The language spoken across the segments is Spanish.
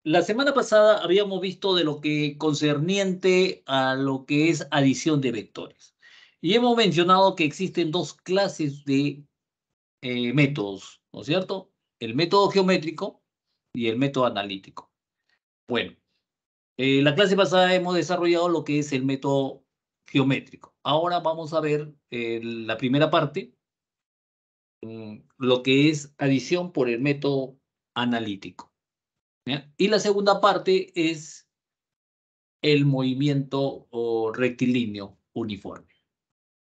La semana pasada habíamos visto de lo que concerniente a lo que es adición de vectores. Y hemos mencionado que existen dos clases de métodos, ¿no es cierto? El método geométrico y el método analítico. Bueno, la clase pasada hemos desarrollado lo que es el método geométrico. Ahora vamos a ver la primera parte, lo que es adición por el método analítico. ¿Ya? Y la segunda parte es el movimiento rectilíneo uniforme.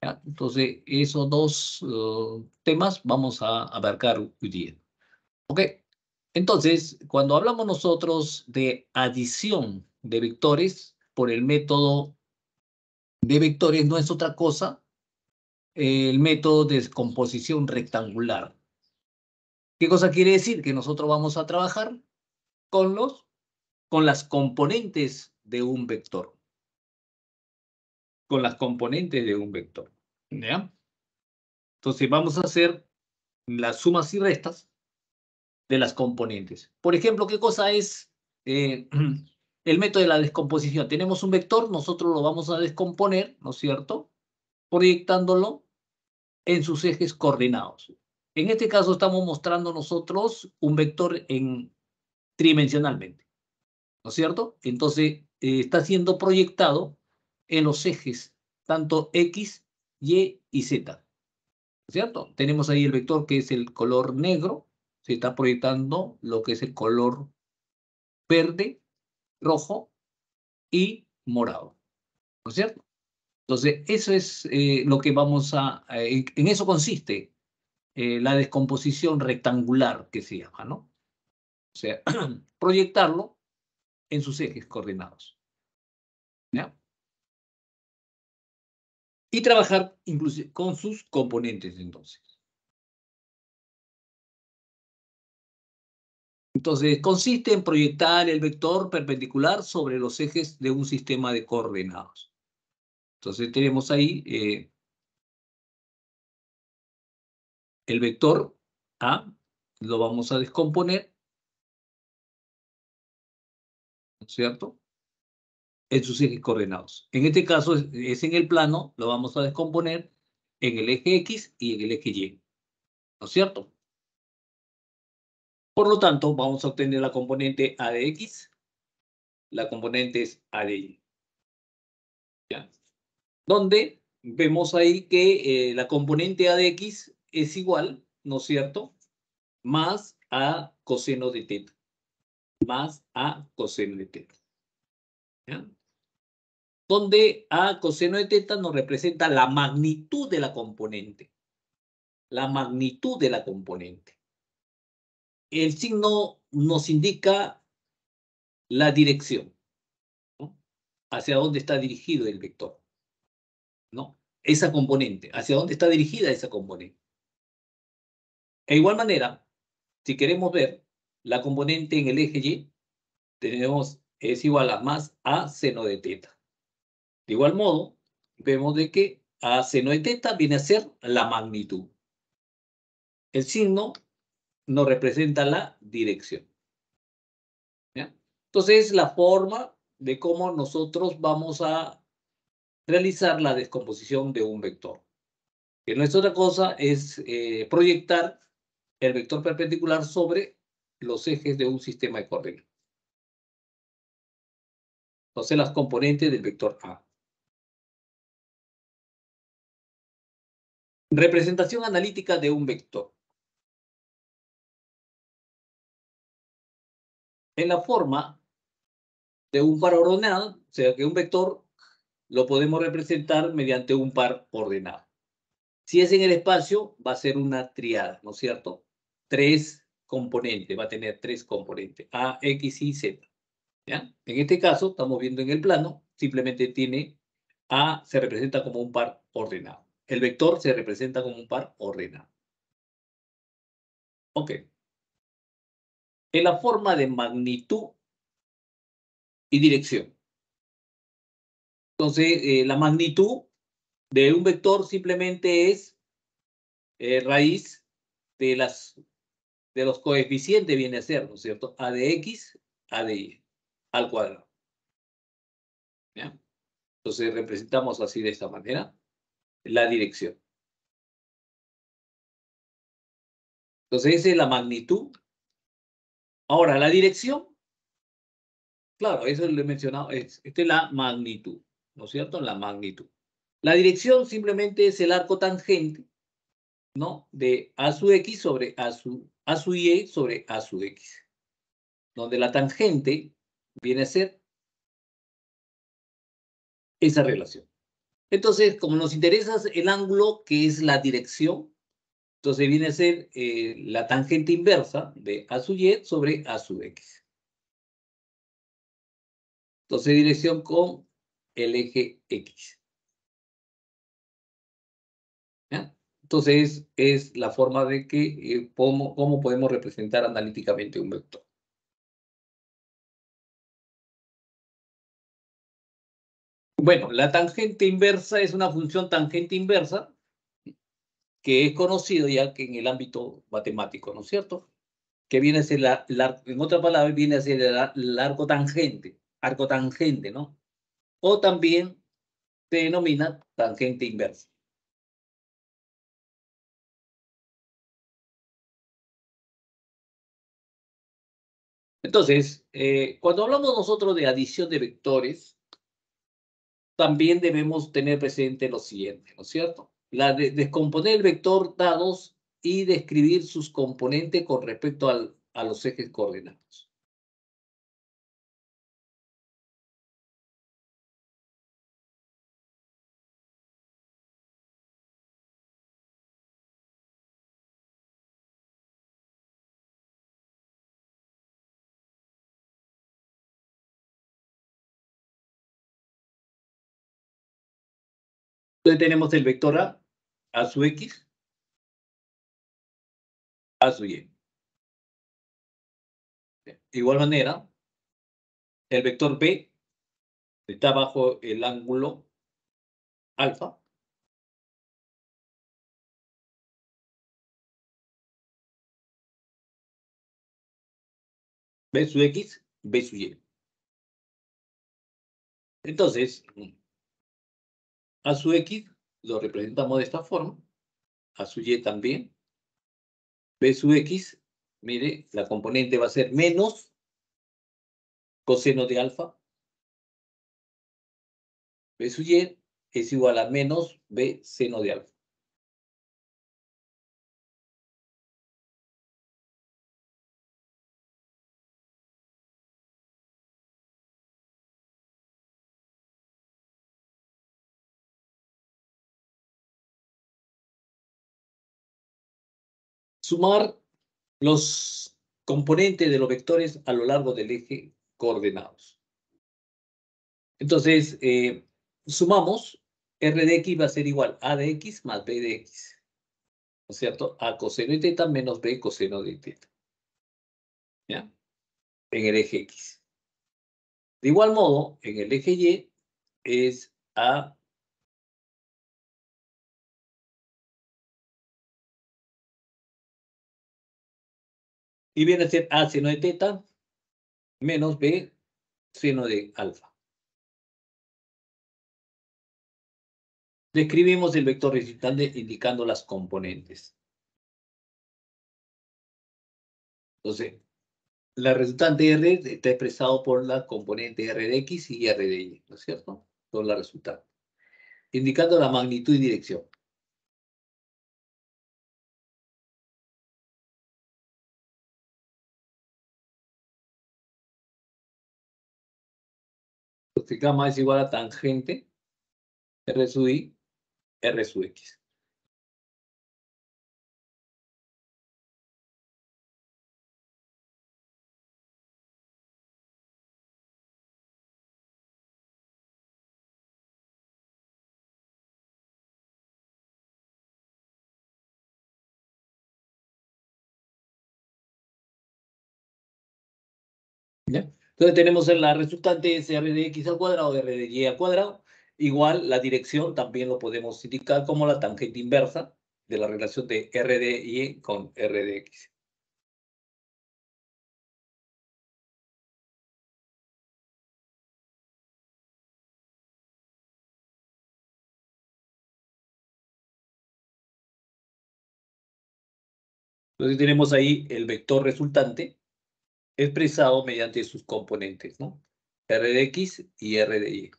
¿Ya? Entonces, esos dos temas vamos a abarcar hoy día. ¿Ok? Entonces, cuando hablamos nosotros de adición de vectores por el método de vectores, no es otra cosa el método de descomposición rectangular. ¿Qué cosa quiere decir? Que nosotros vamos a trabajar con con las componentes de un vector. Con las componentes de un vector. ¿Ya? Entonces vamos a hacer las sumas y restas de las componentes. Por ejemplo, ¿qué cosa es el método de la descomposición? Tenemos un vector, nosotros lo vamos a descomponer, ¿no es cierto? Proyectándolo en sus ejes coordenados. En este caso estamos mostrando nosotros un vector tridimensionalmente, ¿no es cierto? Entonces está siendo proyectado en los ejes tanto X, Y y Z. ¿Cierto? Tenemos ahí el vector que es el color negro, se está proyectando lo que es el color verde, rojo y morado, ¿no es cierto? Entonces, eso es lo que en eso consiste la descomposición rectangular que se llama, ¿no? O sea, proyectarlo en sus ejes coordenados, ¿ya? Y trabajar inclusive con sus componentes, entonces. Entonces, consiste en proyectar el vector perpendicular sobre los ejes de un sistema de coordenados. Entonces, tenemos ahí el vector A, lo vamos a descomponer, ¿no es cierto? En sus ejes coordenados. En este caso es en el plano, lo vamos a descomponer en el eje X y en el eje Y, ¿no es cierto? Por lo tanto, vamos a obtener la componente A de X, la componente es A de Y. ¿Ya? Donde vemos ahí que la componente A de X es igual, ¿no es cierto? Más a coseno de teta. Más a coseno de teta. ¿Ya? Donde a coseno de teta nos representa la magnitud de la componente. La magnitud de la componente. El signo nos indica la dirección, ¿no? Hacia dónde está dirigido el vector, ¿no? Esa componente, hacia dónde está dirigida esa componente. De igual manera, si queremos ver la componente en el eje Y, es igual a más a seno de teta. De igual modo, vemos de que a seno de teta viene a ser la magnitud. El signo nos representa la dirección. ¿Ya? Entonces, la forma de cómo nosotros vamos a realizar la descomposición de un vector. Que no es otra cosa, es proyectar el vector perpendicular sobre los ejes de un sistema de coordenadas. Entonces, las componentes del vector A. Representación analítica de un vector. En la forma de un par ordenado, o sea que un vector lo podemos representar mediante un par ordenado. Si es en el espacio, va a ser una triada, ¿no es cierto? Tres componentes, va a tener tres componentes, A, X y Z. ¿Ya? En este caso, estamos viendo en el plano, simplemente tiene A, se representa como un par ordenado. El vector se representa como un par ordenado. Ok. En la forma de magnitud y dirección. Entonces, la magnitud de un vector simplemente es raíz de los coeficientes viene a ser, ¿no es cierto? A de X, A de Y, al cuadrado. ¿Ya? Entonces representamos así de esta manera la dirección. Entonces esa es la magnitud. Ahora, la dirección, claro, eso lo he mencionado, esta es la magnitud, ¿no es cierto? La magnitud. La dirección simplemente es el arco tangente, ¿no? De A su X sobre A su Y sobre A su X. Donde la tangente viene a ser esa relación. Entonces, como nos interesa el ángulo que es la dirección, entonces viene a ser la tangente inversa de A su Y sobre A su X. Entonces, dirección con el eje X. ¿Ya? Entonces, es la forma de que cómo podemos representar analíticamente un vector. Bueno, la tangente inversa es una función tangente inversa que es conocido ya que en el ámbito matemático, ¿no es cierto? Que viene a ser, en otras palabras, viene a ser el arco tangente, ¿no? O también se denomina tangente inversa. Entonces, cuando hablamos nosotros de adición de vectores, también debemos tener presente lo siguiente, ¿no es cierto? La de descomponer el vector dados y describir sus componentes con respecto a los ejes coordenados. Entonces tenemos el vector A su X, A su Y. De igual manera, el vector B está bajo el ángulo alfa. B su X, B su Y. Entonces, A su X lo representamos de esta forma, A su Y también. B su X, mire, la componente va a ser menos coseno de alfa. B su Y es igual a menos B seno de alfa. Sumar los componentes de los vectores a lo largo del eje coordenados. Entonces, sumamos, R de X va a ser igual a de X más B de X. ¿No es cierto? A coseno de teta menos B coseno de teta. ¿Ya? En el eje X. De igual modo, en el eje Y es A y viene a ser A seno de teta menos B seno de alfa. Describimos el vector resultante indicando las componentes. Entonces, la resultante R está expresado por la componente R de X y R de Y, ¿no es cierto? Son la resultante. Indicando la magnitud y dirección. Entonces, gamma es igual a tangente R sub I, R sub X. ¿Ya? Entonces tenemos en la resultante es R de X al cuadrado, R de Y al cuadrado. Igual la dirección también lo podemos indicar como la tangente inversa de la relación de R de Y con R de X. Entonces tenemos ahí el vector resultante expresado mediante sus componentes, ¿no? R de X y R de Y.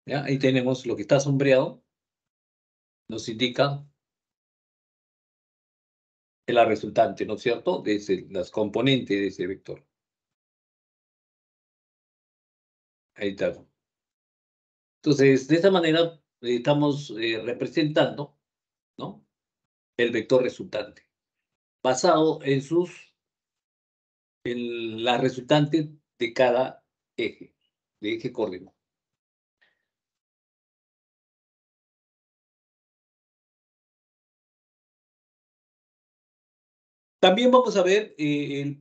¿Ya? Ahí tenemos lo que está sombreado, nos indica la resultante, ¿no es cierto? De las componentes de ese vector. Ahí está. Entonces, de esta manera estamos representando, ¿no? El vector resultante, basado en la resultante de cada eje, de eje coordinado. También vamos a ver el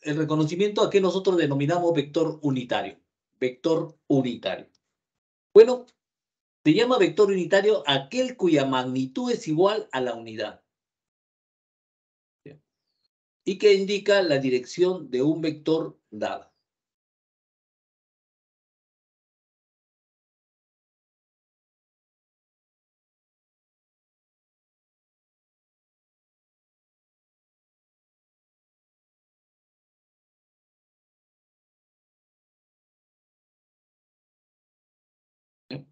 reconocimiento a que nosotros denominamos vector unitario. Vector unitario. Bueno, se llama vector unitario aquel cuya magnitud es igual a la unidad. ¿Sí? Y que indica la dirección de un vector dado. ¿Sí?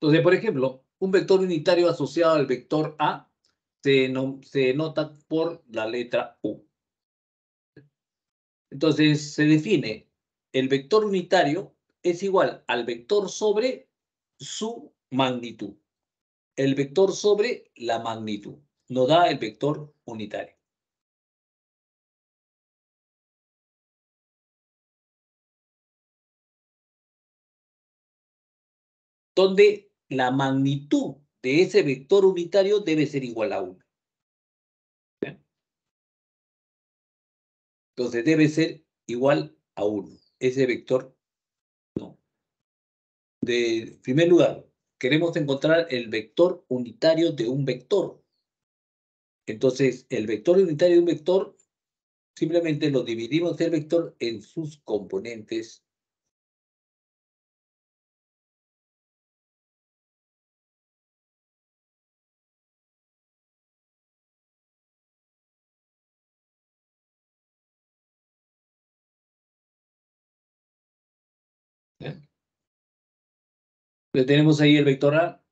Entonces, por ejemplo, un vector unitario asociado al vector A se denota por la letra U. Entonces, se define el vector unitario es igual al vector sobre su magnitud. El vector sobre la magnitud. Nos da el vector unitario. Donde la magnitud de ese vector unitario debe ser igual a 1. Entonces debe ser igual a 1. Ese vector, no. En primer lugar, queremos encontrar el vector unitario de un vector. Entonces, el vector unitario de un vector, simplemente lo dividimos el vector en sus componentes. ¿Ya? Entonces tenemos ahí el vector A,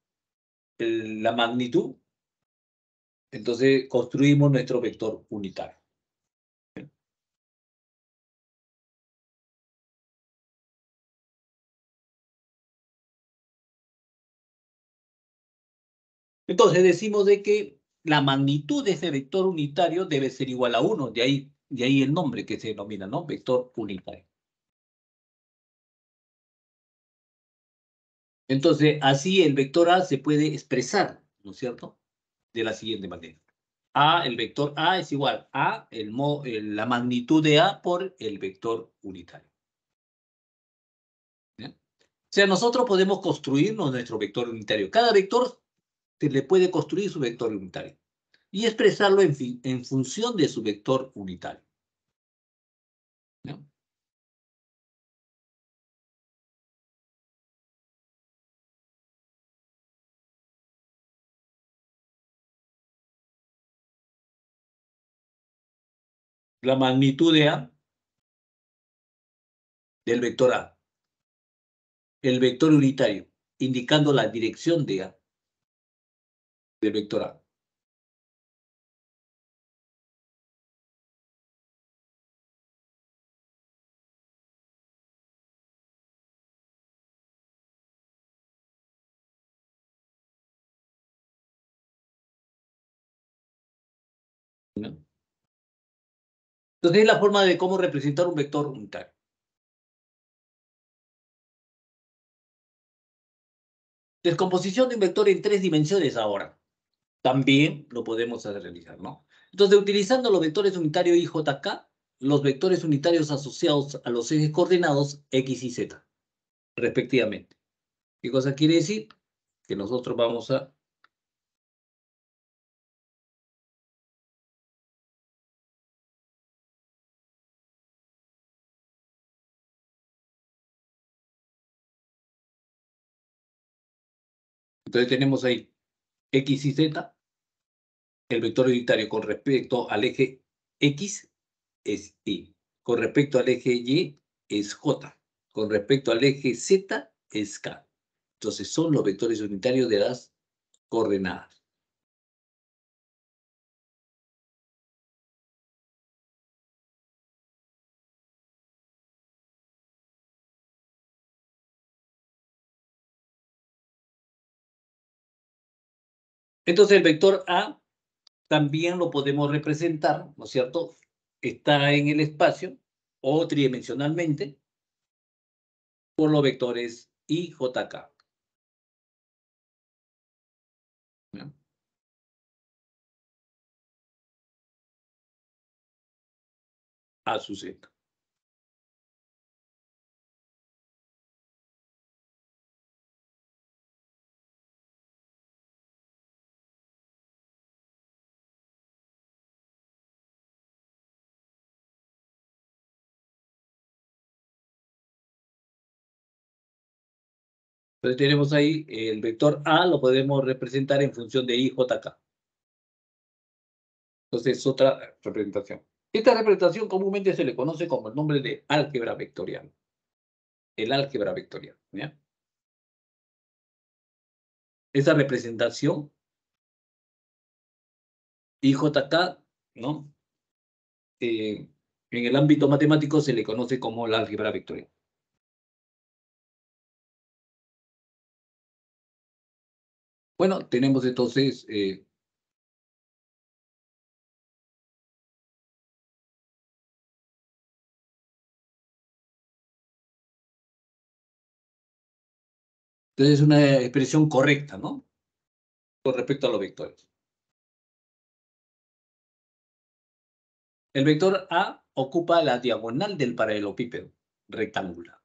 la magnitud. Entonces construimos nuestro vector unitario. Entonces decimos de que la magnitud de ese vector unitario debe ser igual a 1. De ahí el nombre que se denomina, ¿no? Vector unitario. Entonces, así el vector A se puede expresar, ¿no es cierto? De la siguiente manera. El vector A es igual a la magnitud de A por el vector unitario. ¿Ya? O sea, nosotros podemos construirnos nuestro vector unitario. Cada vector se le puede construir su vector unitario y expresarlo en función de su vector unitario. ¿Ya? La magnitud de A del vector A, el vector unitario, indicando la dirección de A del vector A. ¿No? Entonces, es la forma de cómo representar un vector unitario. Descomposición de un vector en 3 dimensiones ahora. También lo podemos realizar, ¿no? Entonces, utilizando los vectores unitarios IJK, los vectores unitarios asociados a los ejes coordenados X y Z, respectivamente. ¿Qué cosa quiere decir? Que nosotros vamos a Entonces tenemos ahí X y Z. El vector unitario con respecto al eje X es Y. Con respecto al eje Y es J. Con respecto al eje Z es K. Entonces son los vectores unitarios de las coordenadas. Entonces el vector A también lo podemos representar, ¿no es cierto? Está en el espacio o tridimensionalmente por los vectores I, J, K. ¿No? A su Z. Entonces tenemos ahí el vector A, lo podemos representar en función de I, J, K. Entonces es otra representación. Esta representación comúnmente se le conoce como el nombre de álgebra vectorial. El álgebra vectorial. ¿Ya? Esa representación IJK, ¿no? En el ámbito matemático se le conoce como la álgebra vectorial. Bueno, tenemos entonces entonces una expresión correcta, ¿no? Con respecto a los vectores. El vector A ocupa la diagonal del paralelepípedo rectangular.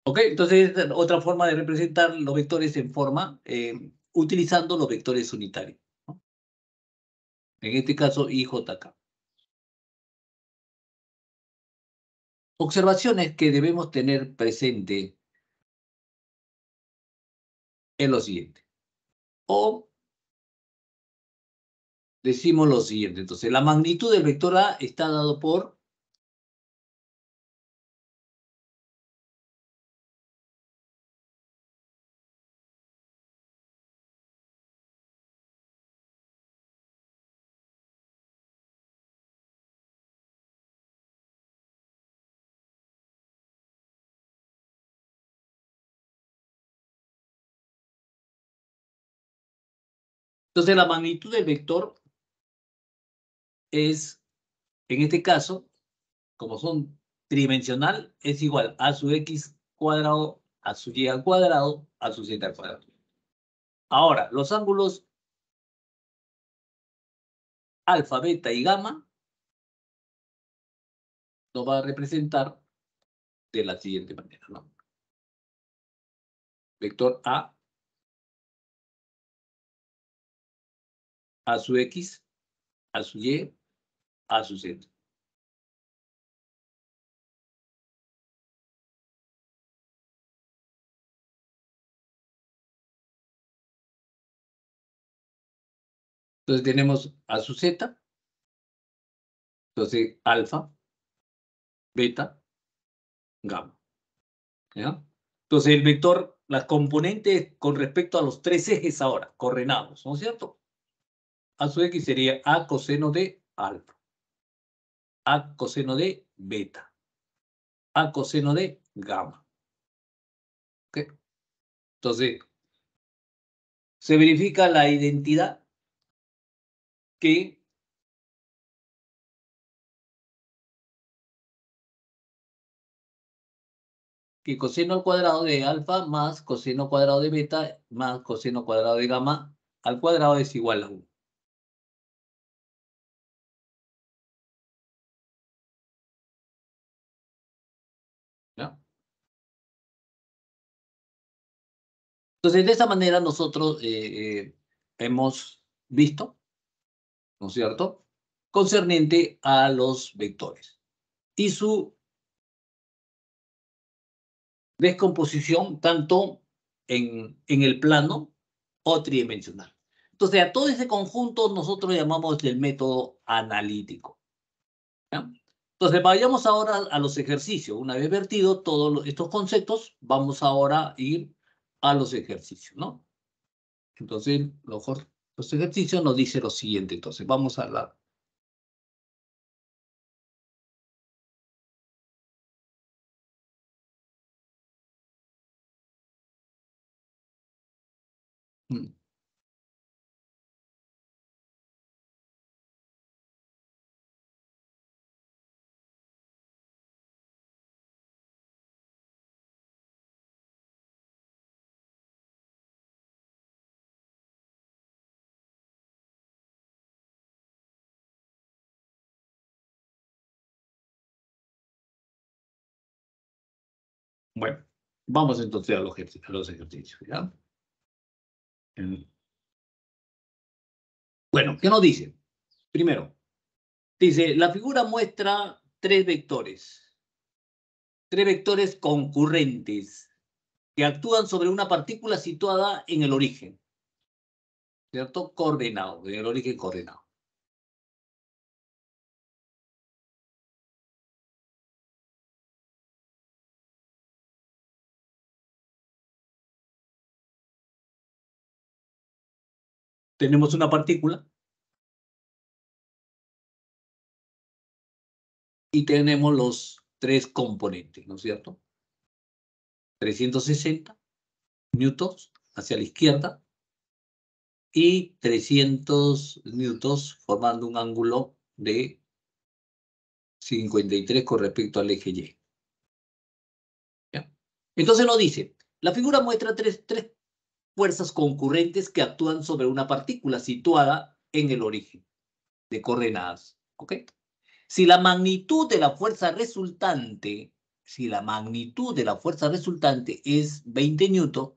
¿Ok? Entonces, otra forma de representar los vectores en forma, utilizando los vectores unitarios, ¿no? En este caso, IJK. Observaciones que debemos tener presente en lo siguiente. O decimos lo siguiente. Entonces, la magnitud del vector A está dado por entonces la magnitud del vector es, en este caso, como son tridimensional, es igual a su x cuadrado, a su y al cuadrado, a su z al cuadrado. Ahora, los ángulos alfa, beta y gamma lo va a representar de la siguiente manera, ¿no? Vector a su x, a su y, a su z. Entonces tenemos a su z, entonces alfa, beta, gamma. ¿Ya? Entonces el vector, las componentes con respecto a los tres ejes ahora, coordenados, ¿no es cierto? A su x sería a coseno de alfa, a coseno de beta, a coseno de gamma. ¿Okay? Entonces, se verifica la identidad que coseno al cuadrado de alfa más coseno cuadrado de beta más coseno cuadrado de gamma al cuadrado es igual a 1. ¿Ya? Entonces, de esa manera nosotros hemos visto, ¿no es cierto?, concerniente a los vectores y su descomposición tanto en el plano o tridimensional. Entonces, a todo ese conjunto nosotros llamamos el método analítico. ¿Ya? Entonces, vayamos ahora a los ejercicios. Una vez vertido todos estos conceptos, vamos ahora a ir a los ejercicios, ¿no? Entonces, los ejercicios nos dicen lo siguiente. Entonces, vamos a la... Mm. Bueno, vamos entonces a los ejercicios, ¿ya? Mm. Bueno, ¿qué nos dice? Primero, dice, la figura muestra tres vectores concurrentes que actúan sobre una partícula situada en el origen, ¿cierto? Coordenado, en el origen coordenado. Tenemos una partícula y tenemos los tres componentes, ¿no es cierto? 360 newtons hacia la izquierda y 300 newtons formando un ángulo de 53 con respecto al eje Y. ¿Ya? Entonces nos dice, la figura muestra tres fuerzas concurrentes que actúan sobre una partícula situada en el origen de coordenadas. ¿Ok? Si la magnitud de la fuerza resultante, si la magnitud de la fuerza resultante es 20 newton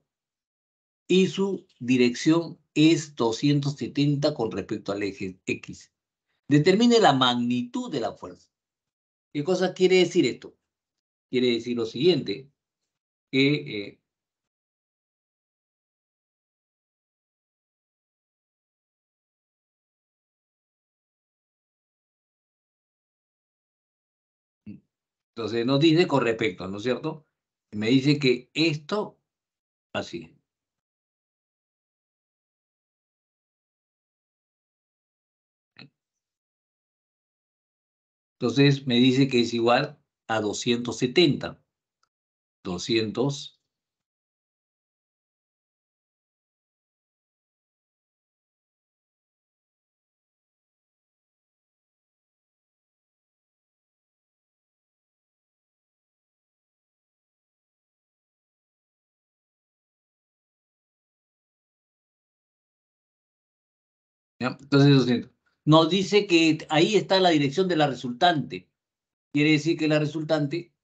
y su dirección es 270 con respecto al eje X, determine la magnitud de la fuerza. ¿Qué cosa quiere decir esto? Quiere decir lo siguiente, que entonces nos dice con respecto, ¿no es cierto? Me dice que esto, así. Entonces me dice que es igual a 270. 200. ¿Ya? Entonces 200. Nos dice que ahí está la dirección de la resultante. Quiere decir que la resultante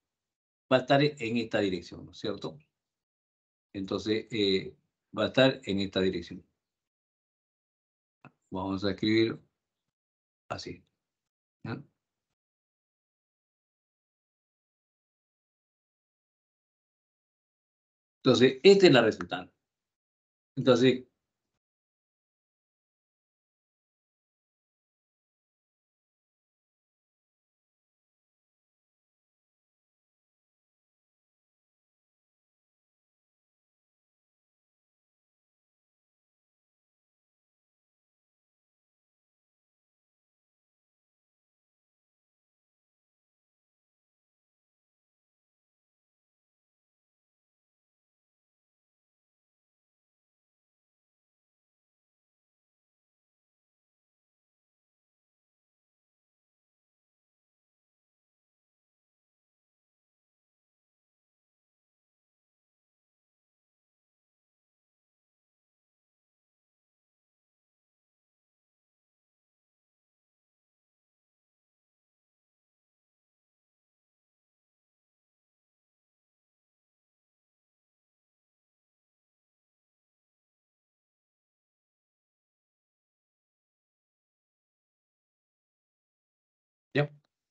va a estar en esta dirección, ¿no es cierto? Entonces va a estar en esta dirección. Vamos a escribir así. ¿Ya? Entonces, esta es la resultante. Entonces,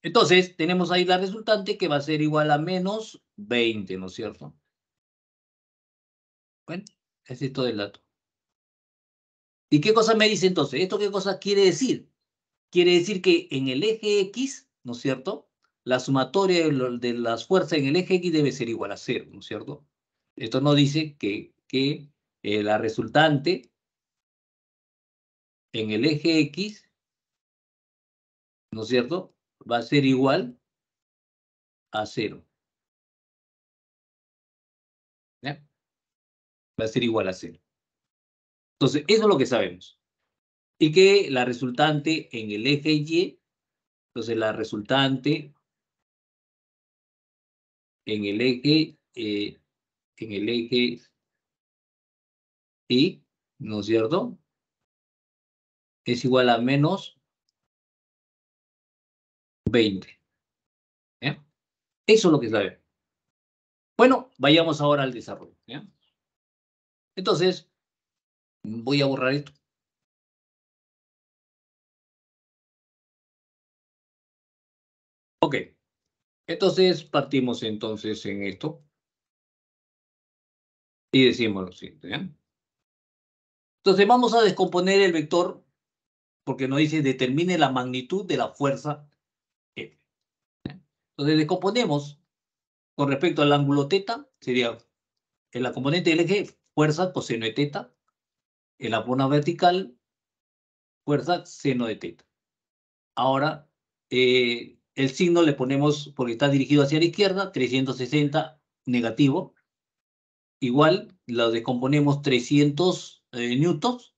Entonces, tenemos ahí la resultante que va a ser igual a menos 20, ¿no es cierto? Bueno, ese es todo el dato. ¿Y qué cosa me dice entonces? ¿Esto qué cosa quiere decir? Quiere decir que en el eje X, ¿no es cierto? La sumatoria de las fuerzas en el eje X debe ser igual a 0, ¿no es cierto? Esto nos dice que la resultante en el eje X, ¿no es cierto? Va a ser igual a 0. ¿Ya? Va a ser igual a 0. Entonces, eso es lo que sabemos. Y que la resultante en el eje Y, entonces la resultante en el eje Y, ¿no es cierto? Es igual a menos 20. ¿Ya? Eso es lo que sabemos. Bueno, vayamos ahora al desarrollo. ¿Ya? Entonces, voy a borrar esto. Ok. Entonces, partimos entonces en esto y decimos lo siguiente. ¿Ya? Entonces, vamos a descomponer el vector porque nos dice determine la magnitud de la fuerza F. ¿Ya? Entonces, descomponemos con respecto al ángulo teta, sería en la componente del eje fuerza coseno de teta, en la zona vertical fuerza seno de teta. Ahora, el signo le ponemos, porque está dirigido hacia la izquierda, 360 negativo. Igual lo descomponemos 300 newtons,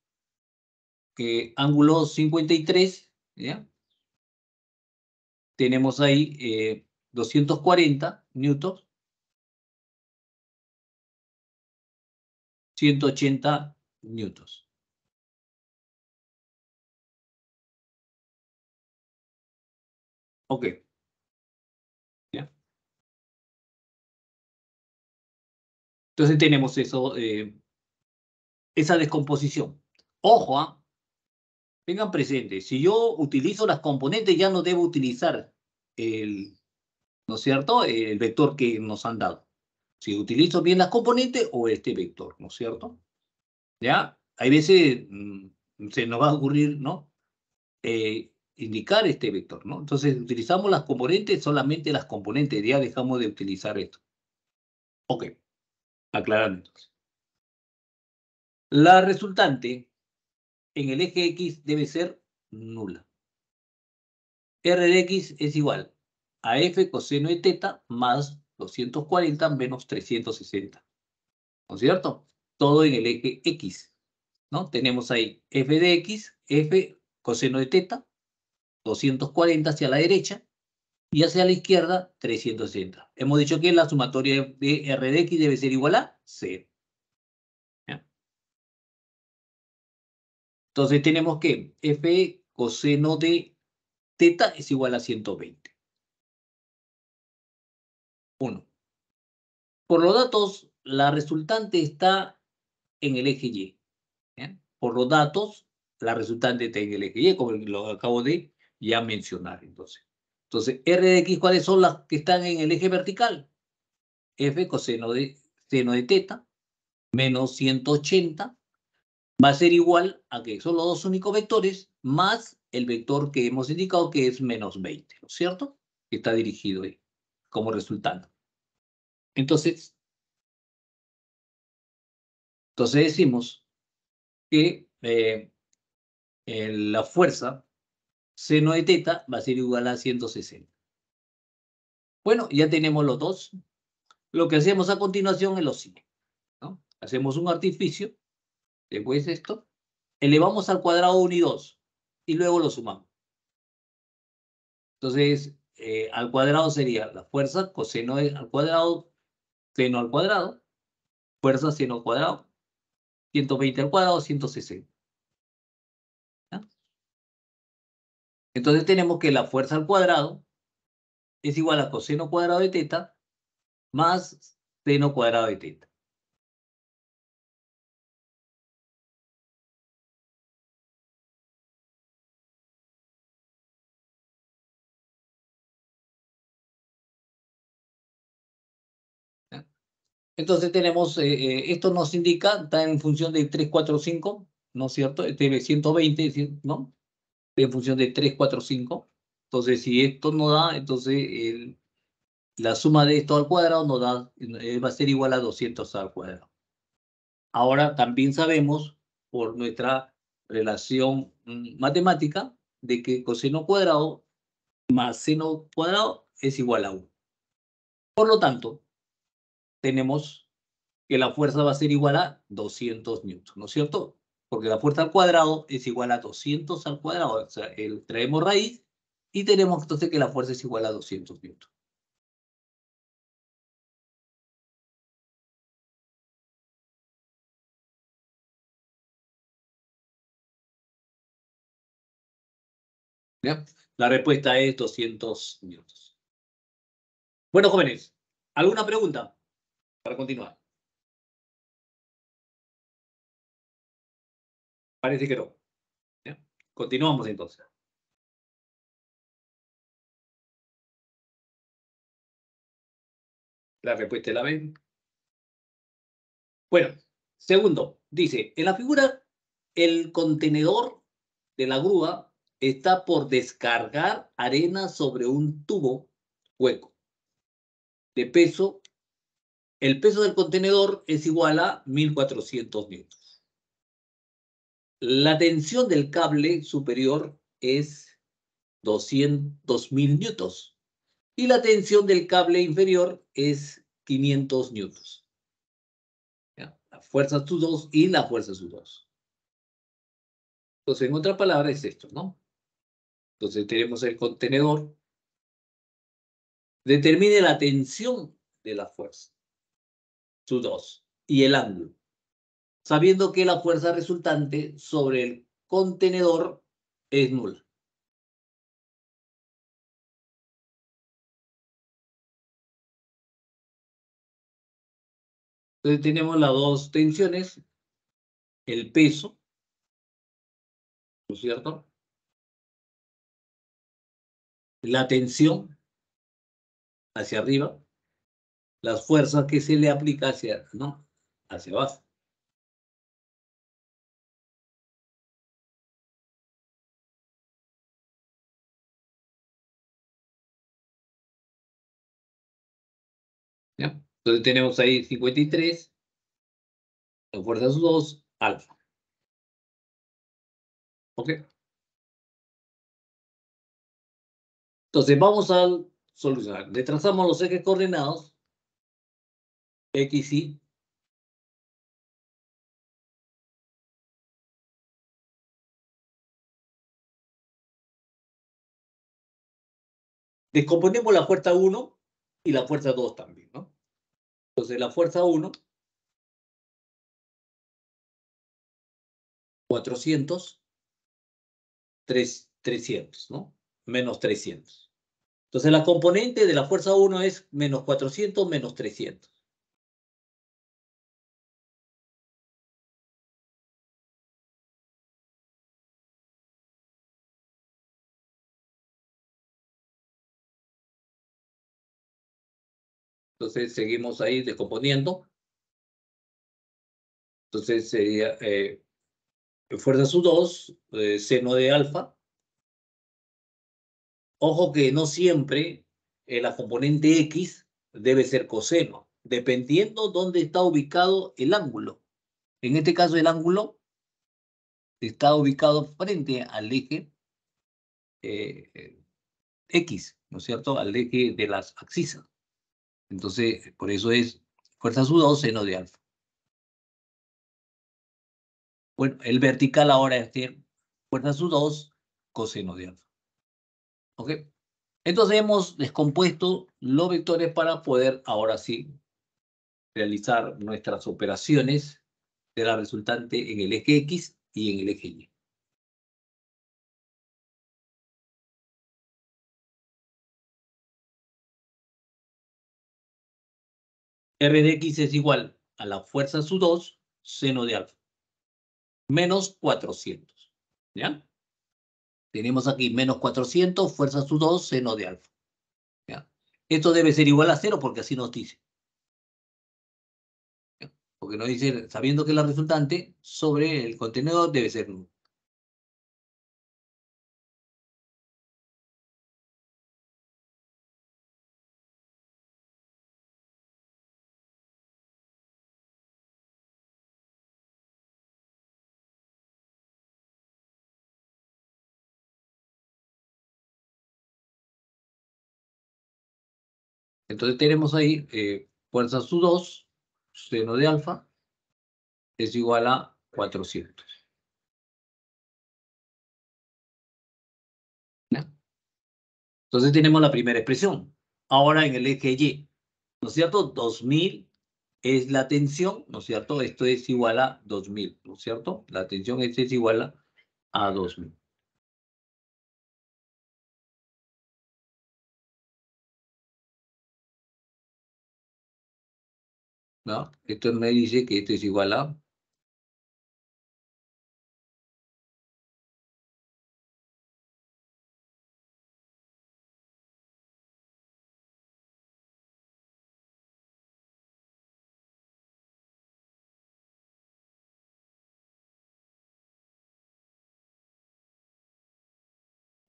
que ángulo 53, ¿ya? Tenemos ahí 240 newtons, 180 newtons. Ok, ¿ya? Entonces tenemos eso, esa descomposición. Ojo, ¿ah? Tengan presente, si yo utilizo las componentes, ya no debo utilizar el, ¿no es cierto? El vector que nos han dado. Si utilizo bien las componentes o este vector, ¿no es cierto? ¿Ya? Hay veces se nos va a ocurrir, ¿no? Indicar este vector, ¿no? Entonces utilizamos las componentes, solamente las componentes, ya dejamos de utilizar esto. Ok, aclarando entonces. La resultante en el eje X debe ser nula. R de X es igual a F coseno de teta más 240 menos 360. ¿No es cierto? Todo en el eje X, ¿no? Tenemos ahí F de X, F coseno de teta, 240 hacia la derecha, y hacia la izquierda 360. Hemos dicho que la sumatoria de R de X debe ser igual a 0. ¿Ya? Entonces tenemos que F coseno de teta es igual a 120. 1. Por los datos, la resultante está en el eje Y. ¿Ya? Por los datos, la resultante está en el eje Y, como lo acabo de ya mencionar. Entonces, R de X, ¿cuáles son las que están en el eje vertical? F coseno de seno de teta menos 180 va a ser igual a que son los dos únicos vectores más el vector que hemos indicado que es menos 20, ¿no es cierto? Que está dirigido ahí como resultado. Entonces, entonces decimos que la fuerza seno de teta va a ser igual a 160. Bueno, ya tenemos los dos. Lo que hacemos a continuación es lo siguiente, ¿no? Hacemos un artificio, después esto, elevamos al cuadrado 1 y 2 y luego lo sumamos. Entonces, al cuadrado sería la fuerza coseno al cuadrado, seno al cuadrado, fuerza seno al cuadrado, 120 al cuadrado, 160. ¿Ya? Entonces tenemos que la fuerza al cuadrado es igual a coseno cuadrado de teta más seno cuadrado de teta. Entonces tenemos, esto nos indica, está en función de 3, 4, 5, ¿no es cierto? Este de 120, ¿no? En función de 3, 4, 5. Entonces, si esto no da, entonces la suma de esto al cuadrado nos da, va a ser igual a 200 al cuadrado. Ahora también sabemos, por nuestra relación matemática, de que coseno cuadrado más seno cuadrado es igual a 1. Por lo tanto, tenemos que la fuerza va a ser igual a 200 newtons, ¿no es cierto? Porque la fuerza al cuadrado es igual a 200 al cuadrado, o sea, traemos raíz y tenemos entonces que la fuerza es igual a 200 newtons. ¿Ya? La respuesta es 200 newtons. Bueno, jóvenes, ¿alguna pregunta para continuar? Parece que no. ¿Ya? Continuamos entonces. La respuesta es la B. Bueno, segundo, dice, en la figura, el contenedor de la grúa está por descargar arena sobre un tubo hueco de peso. El peso del contenedor es igual a 1400 newtons. La tensión del cable superior es 2000 newtons y la tensión del cable inferior es 500 newtons. ¿Ya? La fuerza U2 y la fuerza U2. Entonces, en otras palabras, es esto, ¿no? Entonces, tenemos el contenedor. Determine la tensión de la fuerza, U2, y el ángulo, sabiendo que la fuerza resultante sobre el contenedor es nula. Entonces, tenemos las dos tensiones, el peso, ¿no es cierto? La tensión hacia arriba, las fuerzas que se le aplica hacia, ¿no? Hacia abajo. ¿Ya? Entonces tenemos ahí 53, la fuerza U2, alfa. ¿Ok? Entonces vamos a solucionar. Le trazamos los ejes coordenados, X, Y. Descomponemos la fuerza 1 y la fuerza 2 también, ¿no? Entonces la fuerza 1, 400, 300, ¿no? Menos 300. Entonces la componente de la fuerza 1 es menos 400 menos 300. Entonces seguimos ahí descomponiendo. Entonces sería fuerza U2, seno de alfa. Ojo que no siempre la componente X debe ser coseno, dependiendo dónde está ubicado el ángulo. En este caso, el ángulo está ubicado frente al eje X, ¿no es cierto? Al eje de las abscisas. Entonces, por eso es fuerza U2, seno de alfa. Bueno, el vertical ahora es fuerza U2, coseno de alfa. ¿Ok? Entonces hemos descompuesto los vectores para poder ahora sí realizar nuestras operaciones de la resultante en el eje X y en el eje Y. R de X es igual a la fuerza U2, seno de alfa, menos 400. ¿Ya? Tenemos aquí menos 400, fuerza U2, seno de alfa. ¿Ya? Esto debe ser igual a 0 porque así nos dice. porque nos dice, sabiendo que la resultante sobre el contenedor debe ser nulo. Entonces tenemos ahí fuerza U2, seno de alfa, es igual a 400. ¿Ya? Entonces tenemos la primera expresión. Ahora en el eje Y, ¿no es cierto? 2000 es la tensión, ¿no es cierto? Esto es igual a 2000, ¿no es cierto? La tensión es igual a 2000. ¿No? Esto me dice que esto es igual a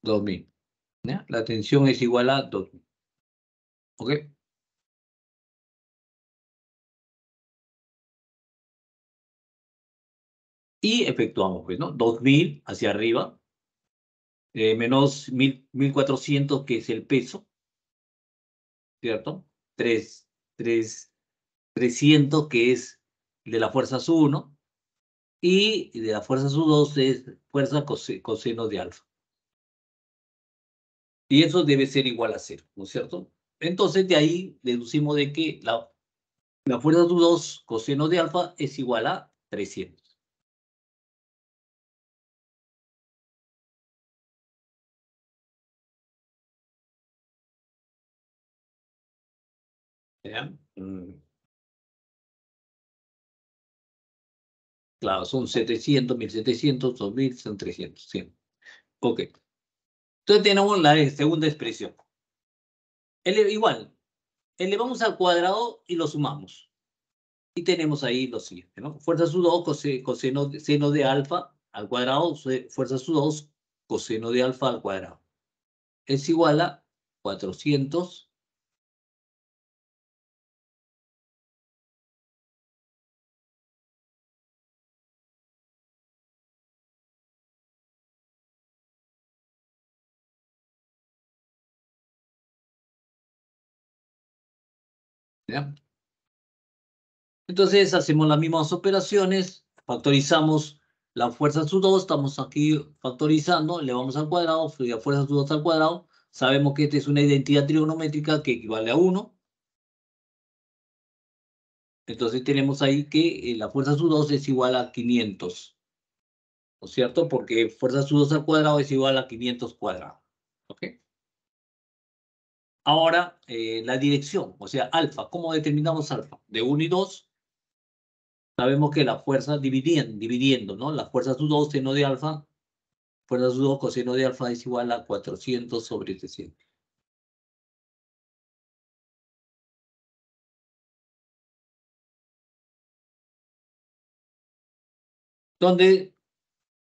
2000. ¿Ya? La tensión es igual a 2000. ¿Ok? Y efectuamos, pues, ¿no? 2000 hacia arriba, menos 1400, que es el peso, ¿cierto? 3, 3, 300, que es de la fuerza U1, y de la fuerza U2 es fuerza coseno de alfa. Y eso debe ser igual a cero, ¿no es cierto? Entonces, de ahí deducimos de que la fuerza U2 coseno de alfa es igual a 300. ¿Ya? Claro, son 700, 1700, 2000, son 300. Sí. Ok. Entonces tenemos la segunda expresión. Igual, elevamos al cuadrado y lo sumamos. Y tenemos ahí lo siguiente, ¿no? Fuerza U2 coseno seno de alfa al cuadrado, fuerza U2 coseno de alfa al cuadrado. Es igual a 400. ¿Ya? Entonces hacemos las mismas operaciones, factorizamos la fuerza U2, estamos aquí factorizando, le vamos al cuadrado, la fuerza U2 al cuadrado, sabemos que esta es una identidad trigonométrica que equivale a 1, entonces tenemos ahí que la fuerza U2 es igual a 500, ¿no es cierto? Porque fuerza U2 al cuadrado es igual a 500 cuadrado. ¿Ok? Ahora, la dirección, o sea, alfa. ¿Cómo determinamos alfa? De 1 y 2, sabemos que la fuerza dividiendo, ¿no? La fuerza U2 seno de alfa, fuerza U2 coseno de alfa es igual a 400 sobre 300. Donde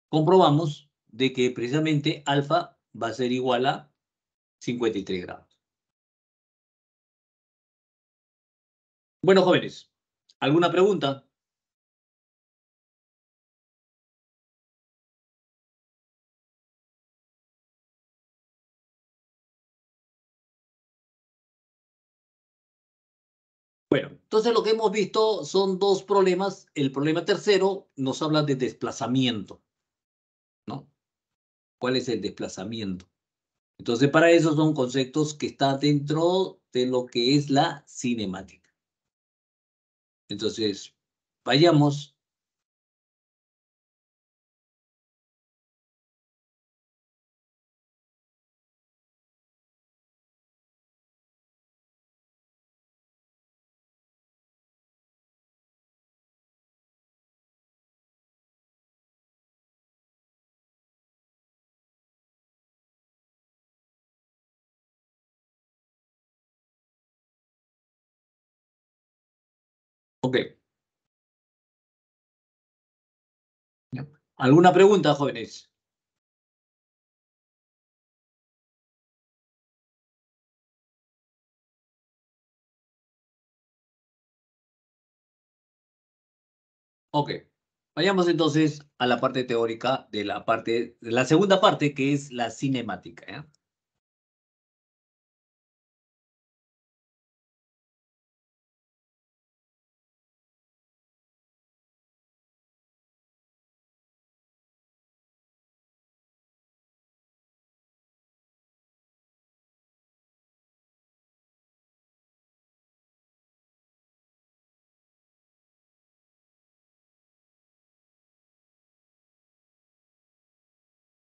comprobamos de que precisamente alfa va a ser igual a 53 grados. Bueno, jóvenes, ¿alguna pregunta? Bueno, entonces lo que hemos visto son dos problemas. El problema tercero nos habla de desplazamiento, ¿no? ¿Cuál es el desplazamiento? Entonces, para eso son conceptos que están dentro de lo que es la cinemática. Entonces, vayamos. Ok. ¿Alguna pregunta, jóvenes? Ok. Vayamos entonces a la parte teórica de la segunda parte, que es la cinemática, ¿ya?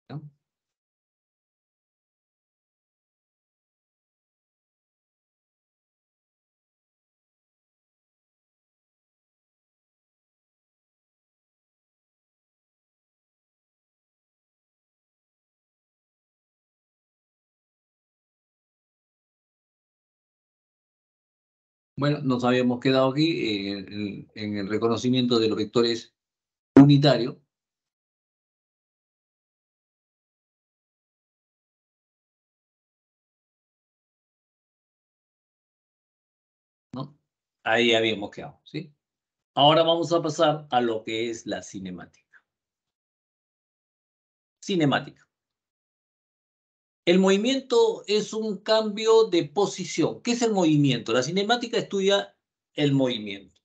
¿Ya? Bueno, nos habíamos quedado aquí en el reconocimiento de los vectores unitarios, ¿no? Ahí habíamos quedado, ¿sí? Ahora vamos a pasar a lo que es la cinemática. Cinemática. El movimiento es un cambio de posición. ¿Qué es el movimiento? La cinemática estudia el movimiento.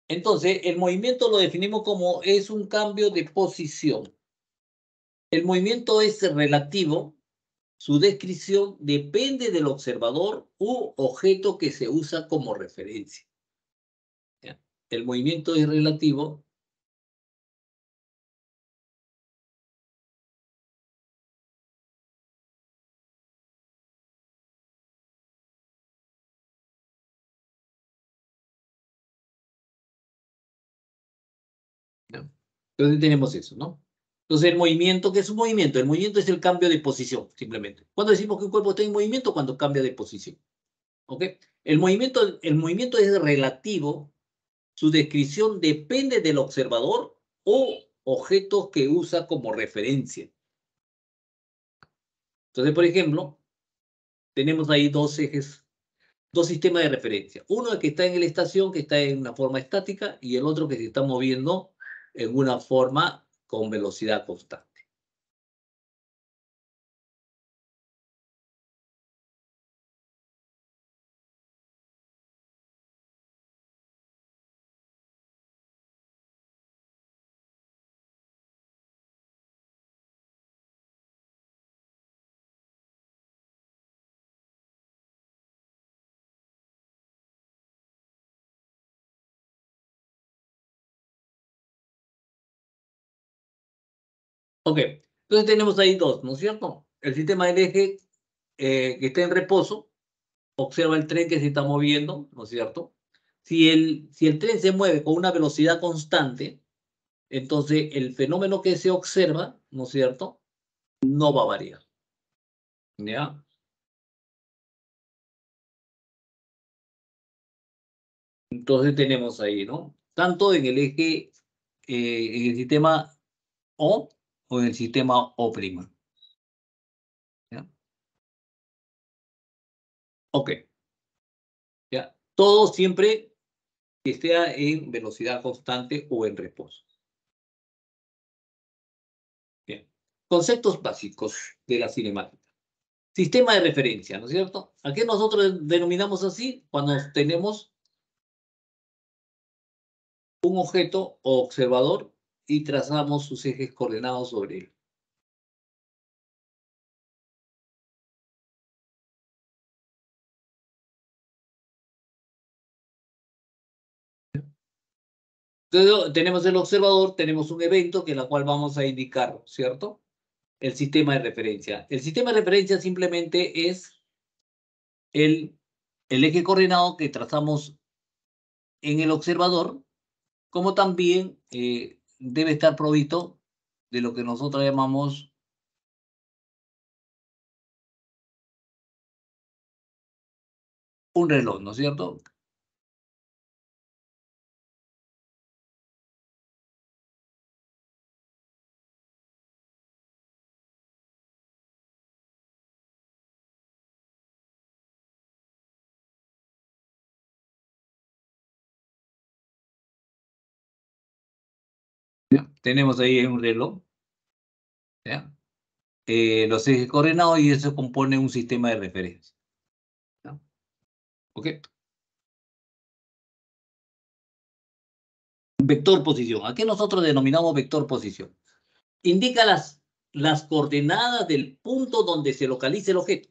Entonces, el movimiento lo definimos como es un cambio de posición. El movimiento es relativo, su descripción depende del observador u objeto que se usa como referencia. ¿Ya? El movimiento es relativo. ¿Ya? Entonces tenemos eso, ¿no? Entonces el movimiento, ¿qué es un movimiento? El movimiento es el cambio de posición, simplemente. ¿Cuándo decimos que un cuerpo está en movimiento? Cuando cambia de posición. ¿Ok? El movimiento es relativo, su descripción depende del observador o objetos que usa como referencia. Entonces, por ejemplo, tenemos ahí dos ejes, dos sistemas de referencia. Uno que está en la estación, que está en una forma estática, y el otro que se está moviendo en una forma con velocidad constante. Ok, entonces tenemos ahí dos, ¿no es cierto? El sistema del eje que está en reposo, observa el tren que se está moviendo, ¿no es cierto? Si el tren se mueve con una velocidad constante, entonces el fenómeno que se observa, ¿no es cierto? No va a variar, ¿ya? Entonces tenemos ahí, ¿no? Tanto en el eje, en el sistema o en el sistema O', ¿ya? Ok, ¿ya? Todo siempre que esté en velocidad constante o en reposo. Bien. Conceptos básicos de la cinemática. Sistema de referencia, ¿no es cierto? ¿A qué nosotros denominamos así? Cuando tenemos un objeto o observador y trazamos sus ejes coordenados sobre él. Entonces, tenemos el observador, tenemos un evento que la cual vamos a indicar, ¿cierto? El sistema de referencia. El sistema de referencia simplemente es el, el eje coordenado que trazamos en el observador, como también debe estar provisto de lo que nosotros llamamos un reloj, ¿no es cierto? ¿Ya? Tenemos ahí un reloj, ¿ya? Los ejes coordenados y eso compone un sistema de referencia. ¿Ya? ¿Ok? Vector posición. ¿A qué nosotros denominamos vector posición? Indica las coordenadas del punto donde se localiza el objeto.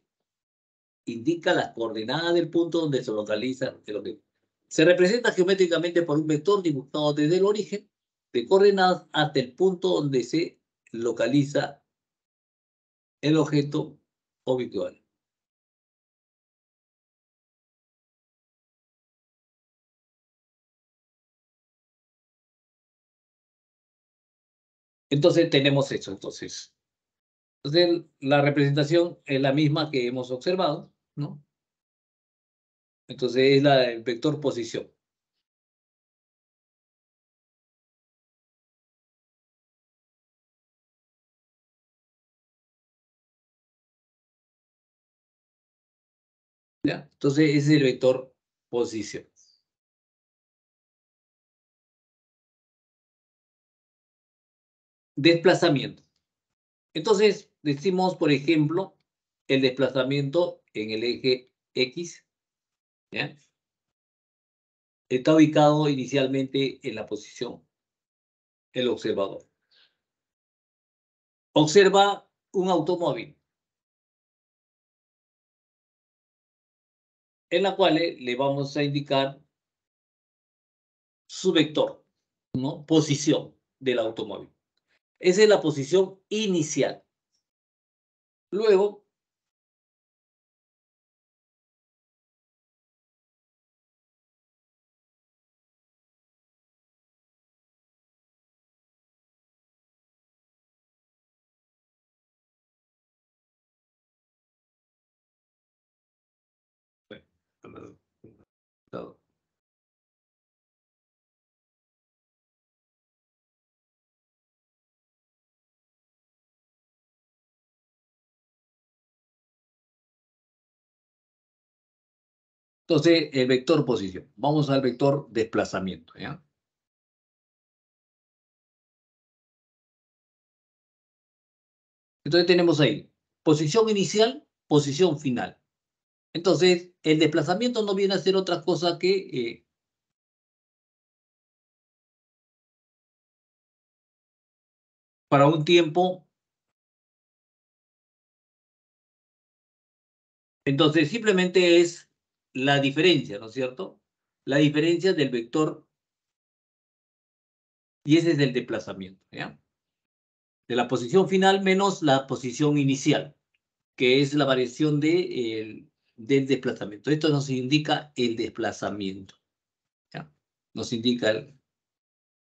Indica las coordenadas del punto donde se localiza el objeto. Se representa geométricamente por un vector dibujado desde el origen de coordenadas hasta el punto donde se localiza el objeto o virtual. Entonces tenemos eso. Entonces la representación es la misma que hemos observado, ¿no? Entonces es la del vector posición. ¿Ya? Entonces ese es el vector posición. Desplazamiento. Entonces decimos, por ejemplo, el desplazamiento en el eje X, ¿ya? Está ubicado inicialmente en la posición el observador. Observa un automóvil en la cual le vamos a indicar su vector, ¿no? Posición del automóvil. Esa es la posición inicial. Luego, entonces el vector posición. Vamos al vector desplazamiento, ¿ya? Entonces tenemos ahí posición inicial, posición final. Entonces, el desplazamiento no viene a ser otra cosa que para un tiempo. Entonces, simplemente es la diferencia, ¿no es cierto? La diferencia del vector y ese es el desplazamiento, ¿ya? De la posición final menos la posición inicial, que es la variación del desplazamiento. Esto nos indica el desplazamiento, ¿ya? Nos indica el...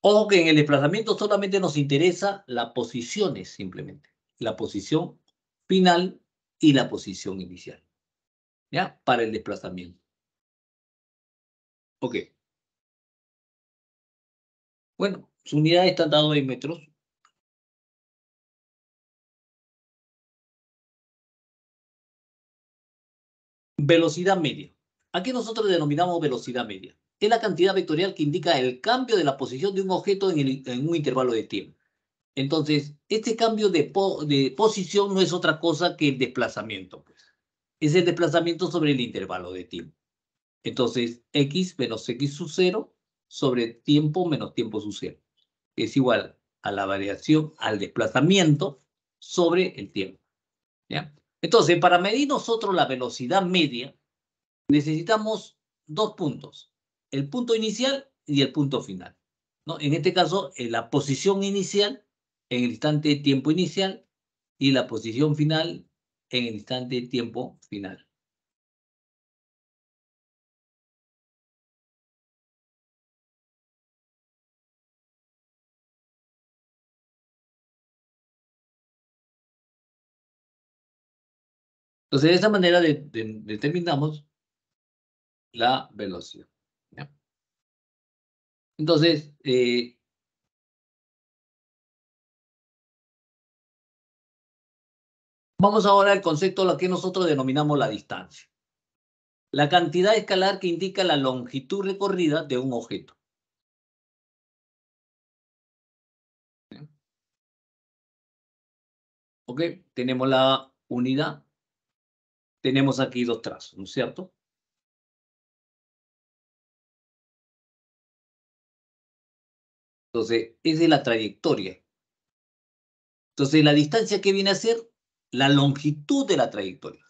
Ojo que en el desplazamiento solamente nos interesa las posiciones, simplemente. La posición final y la posición inicial, ¿ya? Para el desplazamiento. Ok. Bueno, su unidad está dado en metros. Velocidad media. Aquí nosotros denominamos velocidad media. Es la cantidad vectorial que indica el cambio de la posición de un objeto en un intervalo de tiempo. Entonces, este cambio de posición no es otra cosa que el desplazamiento, pues. Es el desplazamiento sobre el intervalo de tiempo. Entonces, x menos x sub 0 sobre tiempo menos tiempo sub 0 es igual a la variación, al desplazamiento sobre el tiempo, ¿ya? Entonces, para medir nosotros la velocidad media, necesitamos dos puntos, el punto inicial y el punto final, ¿no? En este caso, la posición inicial en el instante de tiempo inicial y la posición final en el instante de tiempo final. Entonces, de esta manera determinamos la velocidad, ¿ya? Entonces, vamos ahora al concepto a lo que nosotros denominamos la distancia. La cantidad escalar que indica la longitud recorrida de un objeto. ¿Ok? Tenemos la unidad. Tenemos aquí dos trazos, ¿no es cierto? Entonces, esa es la trayectoria. Entonces, la distancia, ¿qué viene a ser? La longitud de la trayectoria.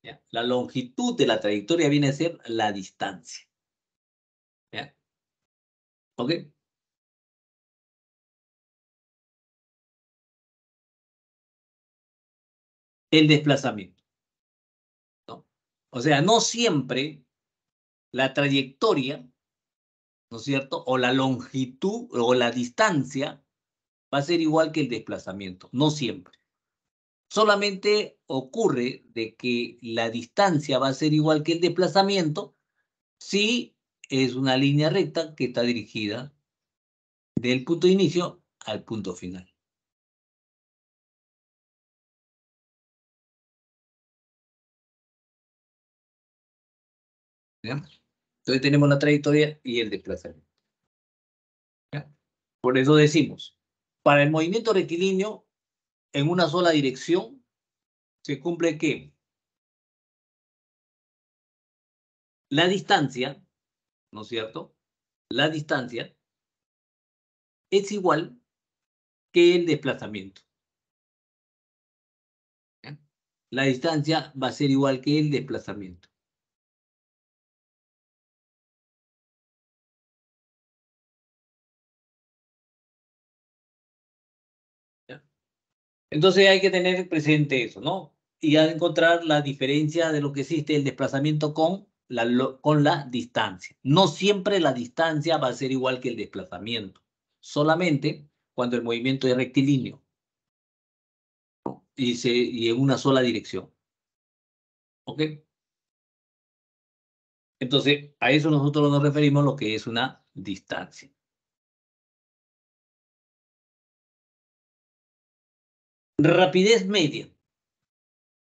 ¿Ya? La longitud de la trayectoria viene a ser la distancia. ¿Ya? ¿Ok? El desplazamiento, ¿no? O sea, no siempre la trayectoria, ¿no es cierto? O la longitud o la distancia va a ser igual que el desplazamiento. No siempre. Solamente ocurre de que la distancia va a ser igual que el desplazamiento si es una línea recta que está dirigida del punto de inicio al punto final. ¿Ya? Entonces tenemos la trayectoria y el desplazamiento. ¿Ya? Por eso decimos, para el movimiento rectilíneo en una sola dirección se cumple que la distancia, ¿no es cierto? La distancia es igual que el desplazamiento. ¿Ya? La distancia va a ser igual que el desplazamiento. ¿Ya? Entonces hay que tener presente eso, ¿no? Y a encontrar la diferencia de lo que existe el desplazamiento con la distancia. No siempre la distancia va a ser igual que el desplazamiento, solamente cuando el movimiento es rectilíneo y en una sola dirección. ¿Ok? Entonces, a eso nosotros nos referimos lo que es una distancia. Rapidez media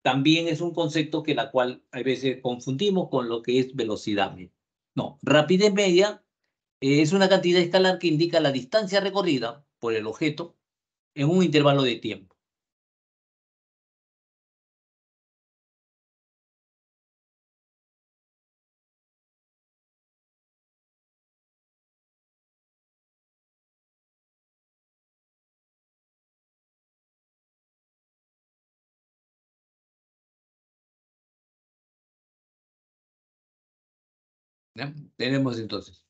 también es un concepto que la cual a veces confundimos con lo que es velocidad media. No, rapidez media es una cantidad escalar que indica la distancia recorrida por el objeto en un intervalo de tiempo. ¿Ya? Tenemos entonces.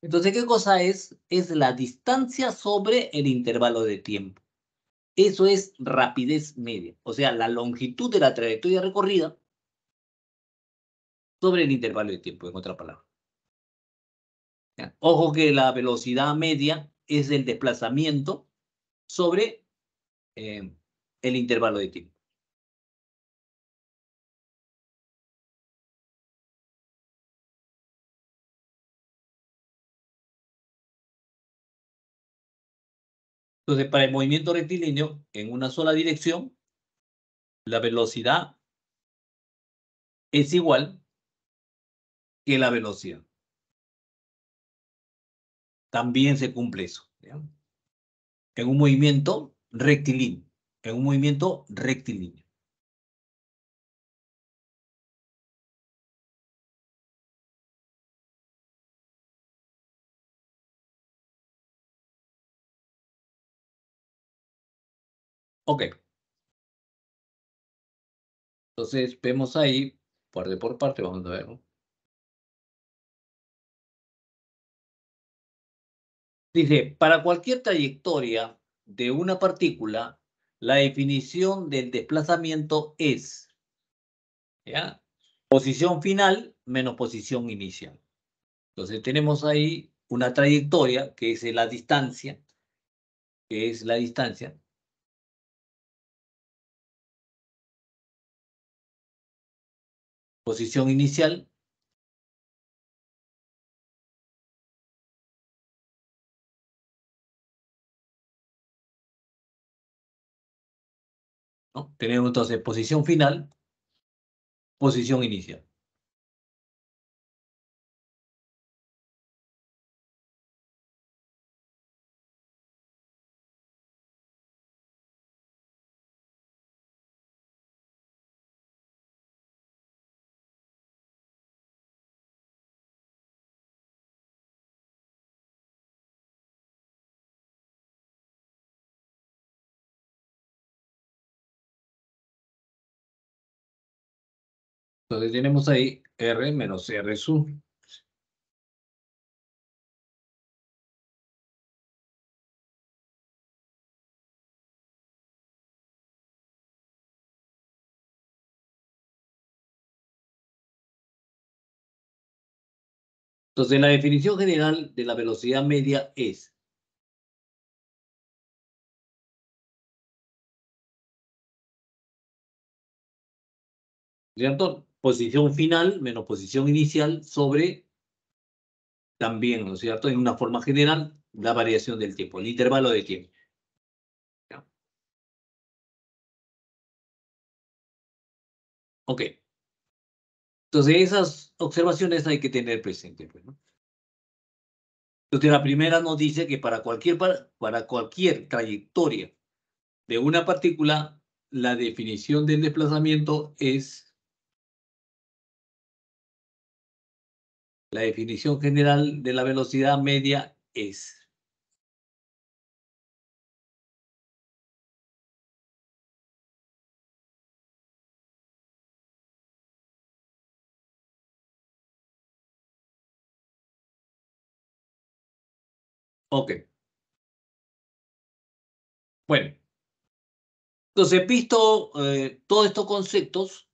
Entonces, ¿qué cosa es? Es la distancia sobre el intervalo de tiempo. Eso es rapidez media, o sea, la longitud de la trayectoria recorrida sobre el intervalo de tiempo, en otra palabra. ¿Ya? Ojo que la velocidad media es el desplazamiento sobre eh, el intervalo de tiempo. Entonces, para el movimiento rectilíneo en una sola dirección, la velocidad es igual que la velocidad. También se cumple eso. ¿Ya? En un movimiento rectilíneo. En un movimiento rectilíneo. Ok. Entonces, vemos ahí, parte por parte, vamos a ver, ¿no? Dice, para cualquier trayectoria de una partícula, la definición del desplazamiento es, ¿ya? Posición final menos posición inicial. Entonces tenemos ahí una trayectoria que es la distancia, que es la distancia, posición inicial, ¿no? Tenemos entonces posición final, posición inicial. Entonces tenemos ahí R menos R sub. Entonces la definición general de la velocidad media es ¿cierto? Posición final menos posición inicial sobre también, ¿no es cierto? En una forma general, la variación del tiempo, el intervalo de tiempo. ¿Ya? Ok. Entonces, esas observaciones hay que tener presente, pues, ¿no? Entonces, la primera nos dice que para cualquier trayectoria de una partícula, la definición del desplazamiento es la definición general de la velocidad media es. Ok. Bueno, entonces, visto todos estos conceptos,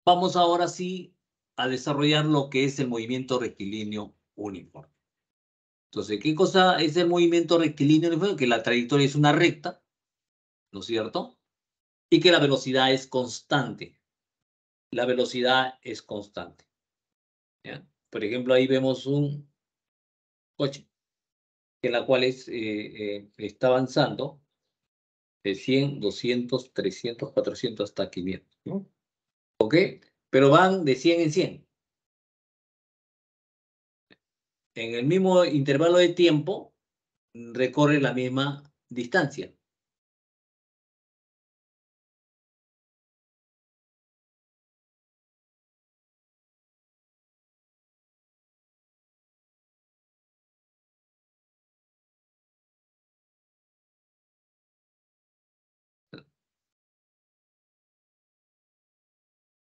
vamos ahora sí a desarrollar lo que es el movimiento rectilíneo uniforme. Entonces, ¿qué cosa es el movimiento rectilíneo uniforme? Que la trayectoria es una recta, ¿no es cierto? Y que la velocidad es constante. La velocidad es constante. ¿Ya? Por ejemplo, ahí vemos un coche en la cual está avanzando de 100, 200, 300, 400 hasta 500, ¿no? ¿Ok? Pero van de 100 en 100. En el mismo intervalo de tiempo, recorre la misma distancia.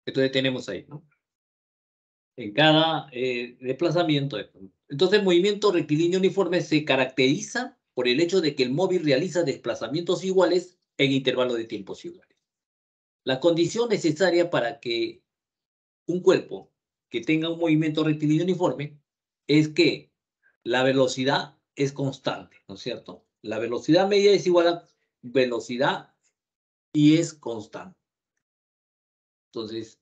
Entonces tenemos ahí, ¿no? En cada desplazamiento. Entonces, el movimiento rectilíneo uniforme se caracteriza por el hecho de que el móvil realiza desplazamientos iguales en intervalos de tiempos iguales. La condición necesaria para que un cuerpo que tenga un movimiento rectilíneo uniforme es que la velocidad es constante, ¿no es cierto? La velocidad media es igual a velocidad y es constante. Entonces,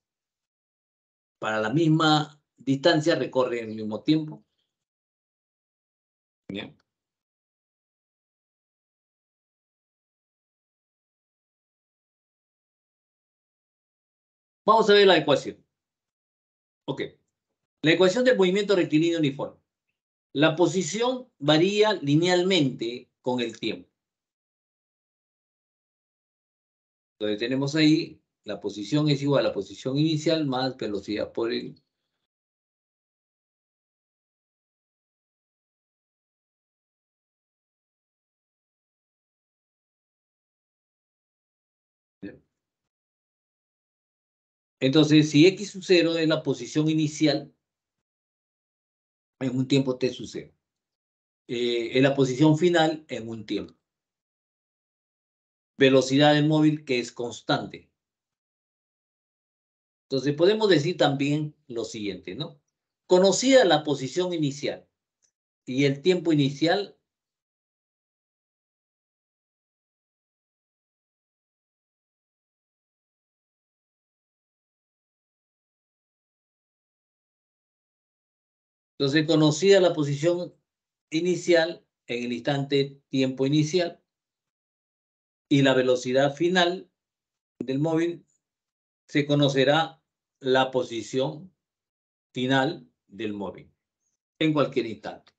para la misma distancia recorre el mismo tiempo. ¿Ya? Vamos a ver la ecuación. Ok. La ecuación del movimiento rectilíneo uniforme. La posición varía linealmente con el tiempo. Entonces tenemos ahí la posición es igual a la posición inicial más velocidad por el... Entonces, si x sub 0 es la posición inicial, en un tiempo t sub 0. Es la posición final en un tiempo. Velocidad del móvil que es constante. Entonces, podemos decir también lo siguiente, ¿no? Conocida la posición inicial y el tiempo inicial, entonces conocida la posición inicial en el instante tiempo inicial y la velocidad final del móvil, se conocerá la posición final del móvil en cualquier instante.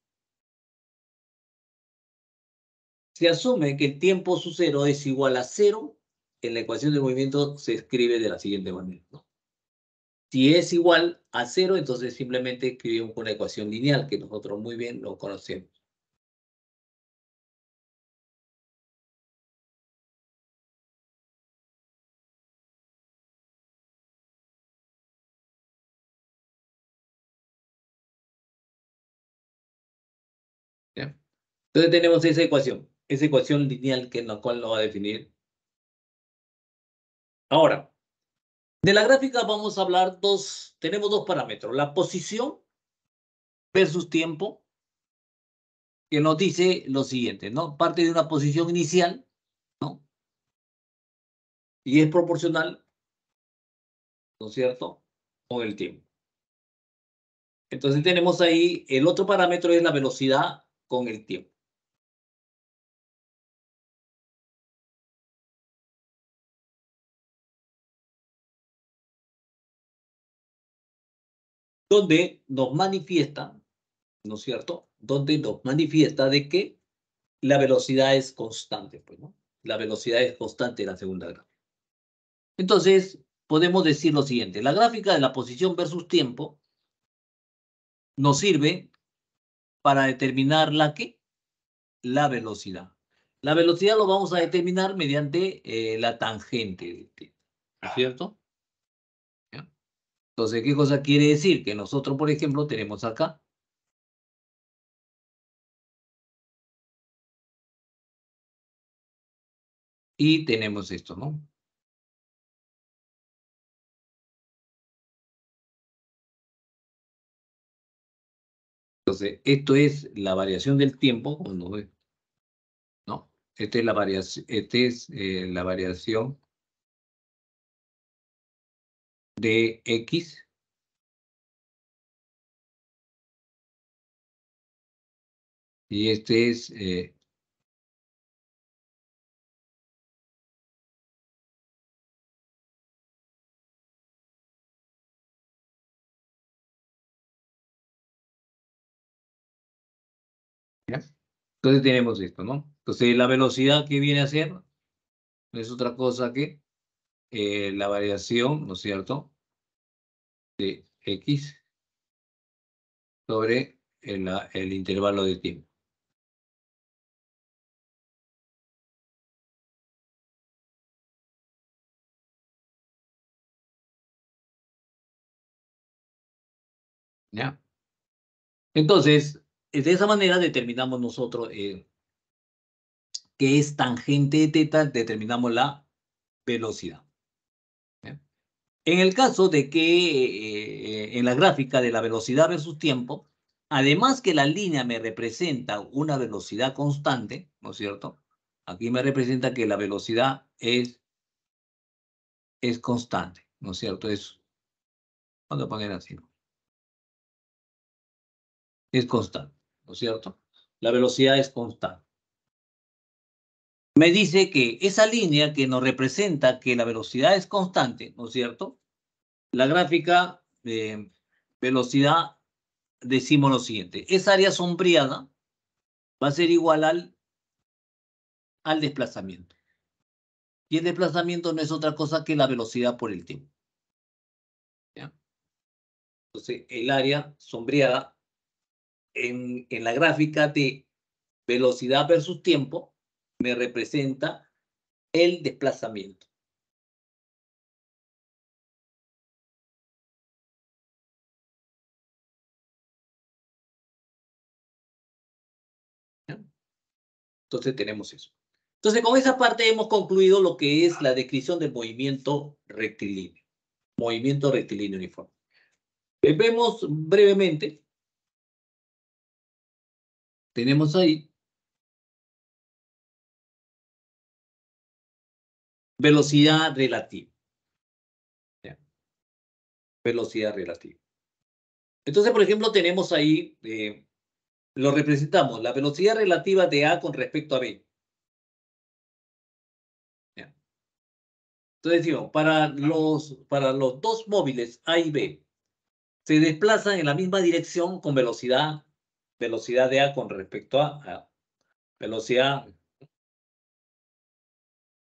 Se asume que el tiempo sub 0 es igual a 0, en la ecuación del movimiento se escribe de la siguiente manera, ¿no? Si es igual a 0, entonces simplemente escribimos una ecuación lineal que nosotros muy bien lo conocemos. ¿Ya? Entonces tenemos esa ecuación lineal que en la cual lo va a definir. Ahora, de la gráfica vamos a hablar tenemos dos parámetros, la posición versus tiempo, que nos dice lo siguiente, ¿no? Parte de una posición inicial, ¿no? Y es proporcional, ¿no es cierto?, con el tiempo. Entonces tenemos ahí, el otro parámetro es la velocidad con el tiempo. Donde nos manifiesta, ¿no es cierto?, donde nos manifiesta de que la velocidad es constante, pues, ¿no? La velocidad es constante en la segunda gráfica. Entonces, podemos decir lo siguiente, la gráfica de la posición versus tiempo nos sirve para determinar la velocidad. La velocidad lo vamos a determinar mediante la tangente del tiempo, ¿no es cierto? ¿Ya? Entonces, ¿qué cosa quiere decir? Que nosotros, por ejemplo, tenemos acá y tenemos esto, ¿no? Entonces, esto es la variación del tiempo, como nos ve, ¿no? Esta es la variación de X y este es ¿ya? Entonces tenemos esto, ¿no? Entonces la velocidad que viene a ser no es otra cosa que la variación, ¿no es cierto?, de X sobre el intervalo de tiempo. ¿Ya? Entonces, de esa manera determinamos nosotros que es tangente de teta, determinamos la velocidad. ¿Ya? En el caso de que en la gráfica de la velocidad versus tiempo, además que la línea me representa una velocidad constante, ¿no es cierto? Aquí me representa que la velocidad es constante, ¿no es cierto? Vamos a poner así, ¿no? Es constante, ¿no es cierto? La velocidad es constante. Me dice que esa línea que nos representa que la velocidad es constante, ¿no es cierto? La gráfica de velocidad decimos lo siguiente, esa área sombreada va a ser igual al desplazamiento. Y el desplazamiento no es otra cosa que la velocidad por el tiempo. ¿Ya? Entonces, el área sombreada en la gráfica de velocidad versus tiempo me representa el desplazamiento. ¿Ya? Entonces tenemos eso. Entonces, con esa parte hemos concluido lo que es la descripción del movimiento rectilíneo. Movimiento rectilíneo uniforme. Vemos brevemente, tenemos ahí velocidad relativa. ¿Ya? Velocidad relativa. Entonces, por ejemplo, tenemos ahí, lo representamos, la velocidad relativa de A con respecto a B. ¿Ya? Entonces, decimos, para los dos móviles A y B, se desplazan en la misma dirección con velocidad de A con respecto a velocidad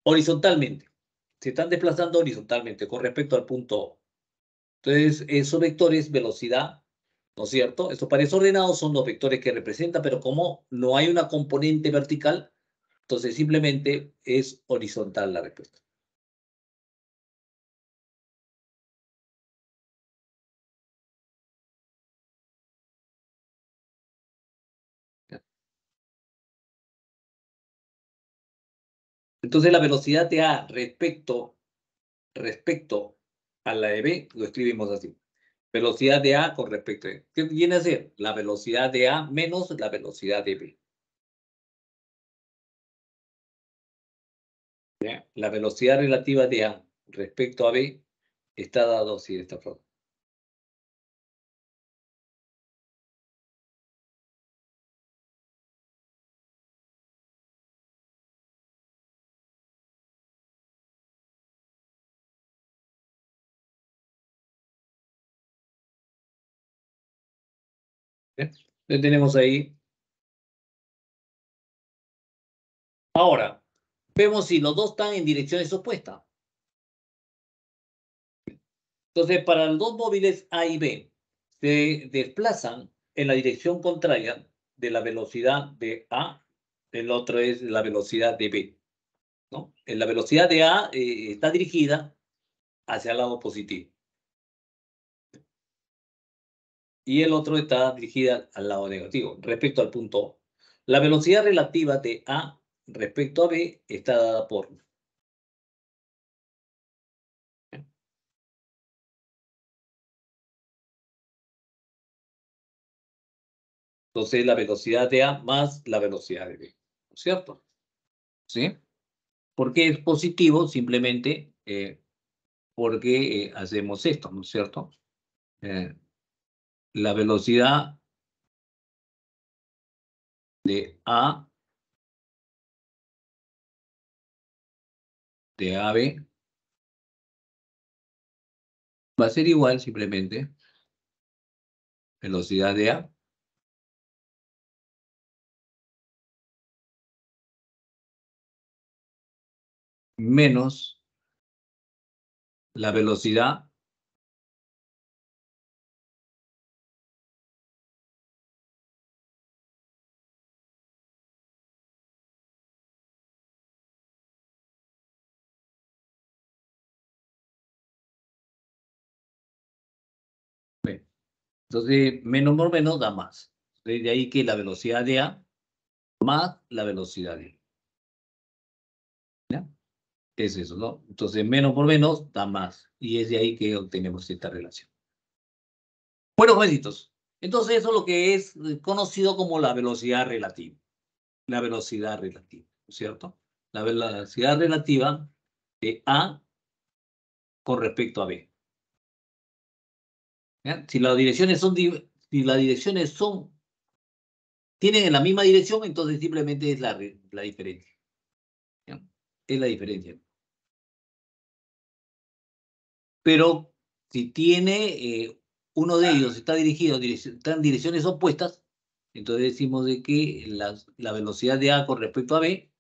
horizontalmente. Se están desplazando horizontalmente con respecto al punto O. Entonces, esos vectores, velocidad, ¿no es cierto? Estos pares ordenados son los vectores que representan, pero como no hay una componente vertical, entonces simplemente es horizontal la respuesta. ¿Ya? Entonces la velocidad de A respecto a la de B, lo escribimos así. Velocidad de A con respecto a B. ¿Qué viene a ser? La velocidad de A menos la velocidad de B. ¿Ya? La velocidad relativa de A respecto a B está dado así de esta forma. ¿Ya? Entonces tenemos ahí. Ahora, vemos si los dos están en direcciones opuestas. Entonces, para los dos móviles A y B, se desplazan en la dirección contraria de la velocidad de A, el otro es la velocidad de B, ¿no? En la velocidad de A está dirigida hacia el lado positivo y el otro está dirigida al lado negativo, respecto al punto O. La velocidad relativa de A respecto a B está dada por. Entonces, la velocidad de A más la velocidad de B, ¿cierto? ¿Sí? ¿Por qué es positivo? Simplemente porque hacemos esto, ¿no es cierto? Eh, la velocidad de A de AB va a ser igual simplemente velocidad de A menos la velocidad B. Entonces, menos por menos da más. De ahí que la velocidad de A más la velocidad de B. ¿Ya? Es eso, ¿no? Entonces, menos por menos da más. Y es de ahí que obtenemos esta relación. Bueno, jovencitos, entonces eso es lo que es conocido como la velocidad relativa. La velocidad relativa, ¿no es cierto? La velocidad relativa de A con respecto a B. ¿Ya? Si las direcciones tienen en la misma dirección, entonces simplemente es la diferencia. ¿Ya? Es la diferencia. Pero si uno de ellos está está en direcciones opuestas, entonces decimos de que la velocidad de A con respecto a B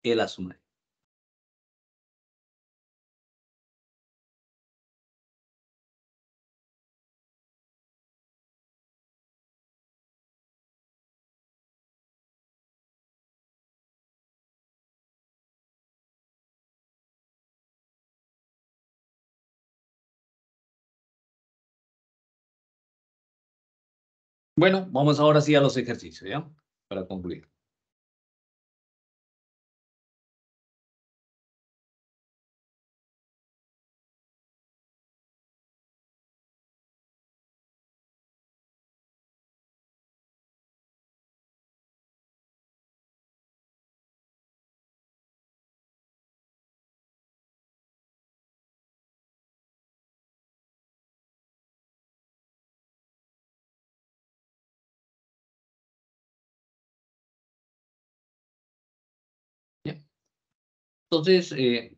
es la suma. Bueno, vamos ahora sí a los ejercicios, ¿ya? Para concluir. ¿Ya? Entonces, el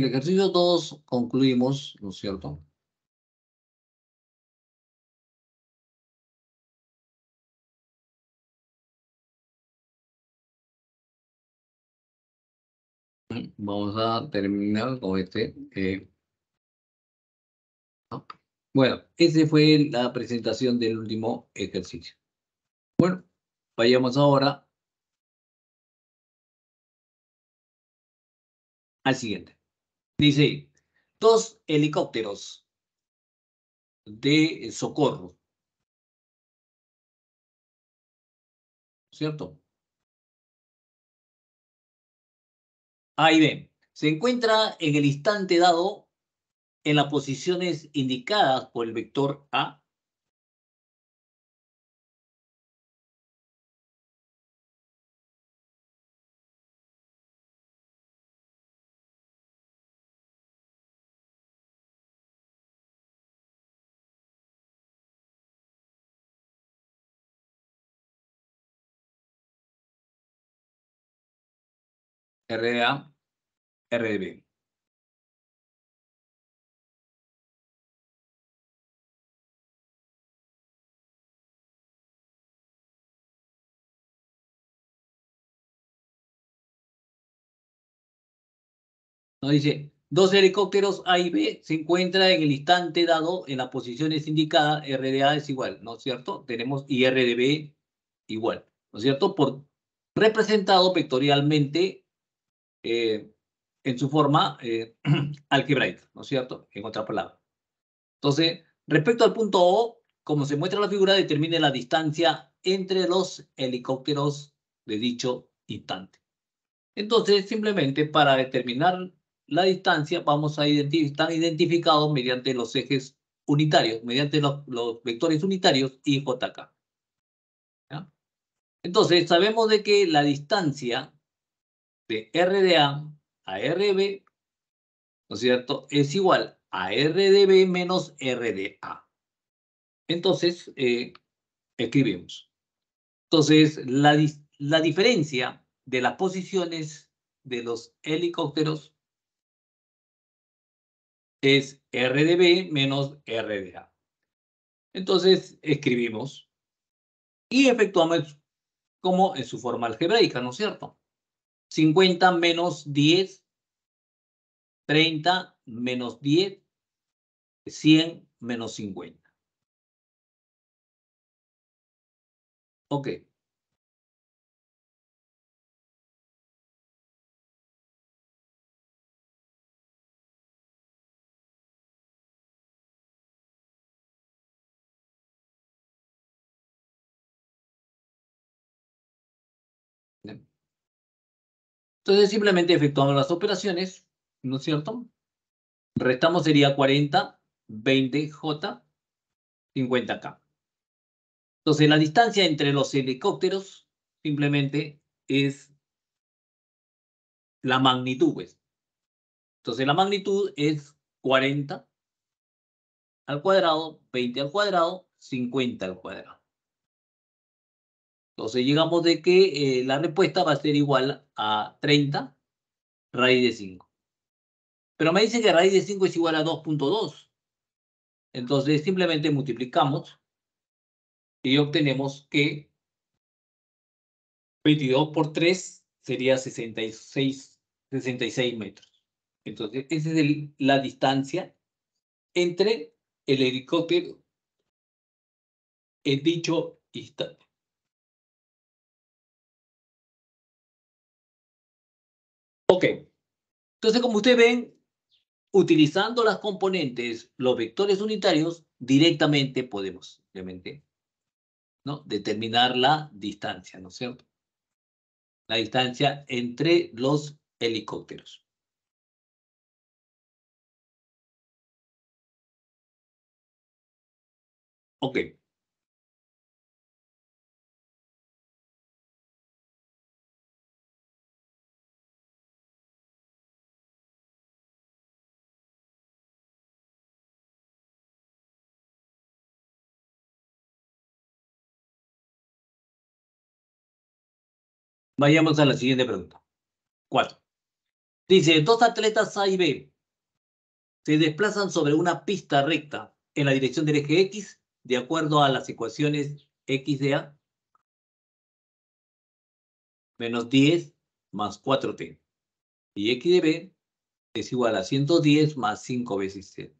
ejercicio 2 concluimos, ¿no es cierto? Vamos a terminar con este. ¿No? Bueno, esa fue la presentación del último ejercicio. Bueno, vayamos ahora al siguiente. Dice, dos helicópteros de socorro cierto? A y B. Se encuentra en el instante dado en las posiciones indicadas por el vector A. R de A, R de B. Nos dice, dos helicópteros A y B se encuentran en el instante dado en las posiciones indicadas, R de A es igual, ¿no es cierto? Tenemos y R de B igual, ¿no es cierto? Representado vectorialmente en su forma algebraica, ¿no es cierto? En otra palabra. Entonces, respecto al punto O, como se muestra en la figura, determine la distancia entre los helicópteros de dicho instante. Entonces, simplemente para determinar la distancia, vamos a están identificados mediante los ejes unitarios, mediante los vectores unitarios y JK. ¿Ya? Entonces, sabemos de que la distancia de R de a R de B, ¿no es cierto?, es igual a R de B menos R de A. Entonces, escribimos. Entonces, la diferencia de las posiciones de los helicópteros es R de B menos R de A. Entonces, escribimos y efectuamos como en su forma algebraica, ¿no es cierto? 50 menos 10, 30 menos 10, 100 menos 50. Ok. Entonces, simplemente efectuamos las operaciones, ¿no es cierto? Restamos sería 40, 20J, 50K. Entonces, la distancia entre los helicópteros simplemente es la magnitud, pues. Entonces, la magnitud es 40 al cuadrado, 20 al cuadrado, 50 al cuadrado. Entonces, llegamos de que la respuesta va a ser igual a 30 raíz de 5. Pero me dice que raíz de 5 es igual a 2.2. Entonces, simplemente multiplicamos y obtenemos que 22 por 3 sería 66 metros. Entonces, esa es la distancia entre el helicóptero en dicho instante. Ok. Entonces, como ustedes ven, utilizando las componentes, los vectores unitarios, directamente podemos simplemente, ¿no?, determinar la distancia, ¿no es cierto? La distancia entre los helicópteros. Ok. Vayamos a la siguiente pregunta. 4. Dice, dos atletas A y B se desplazan sobre una pista recta en la dirección del eje X de acuerdo a las ecuaciones X de A menos 10 más 4T y X de B es igual a 110 más 5 veces C.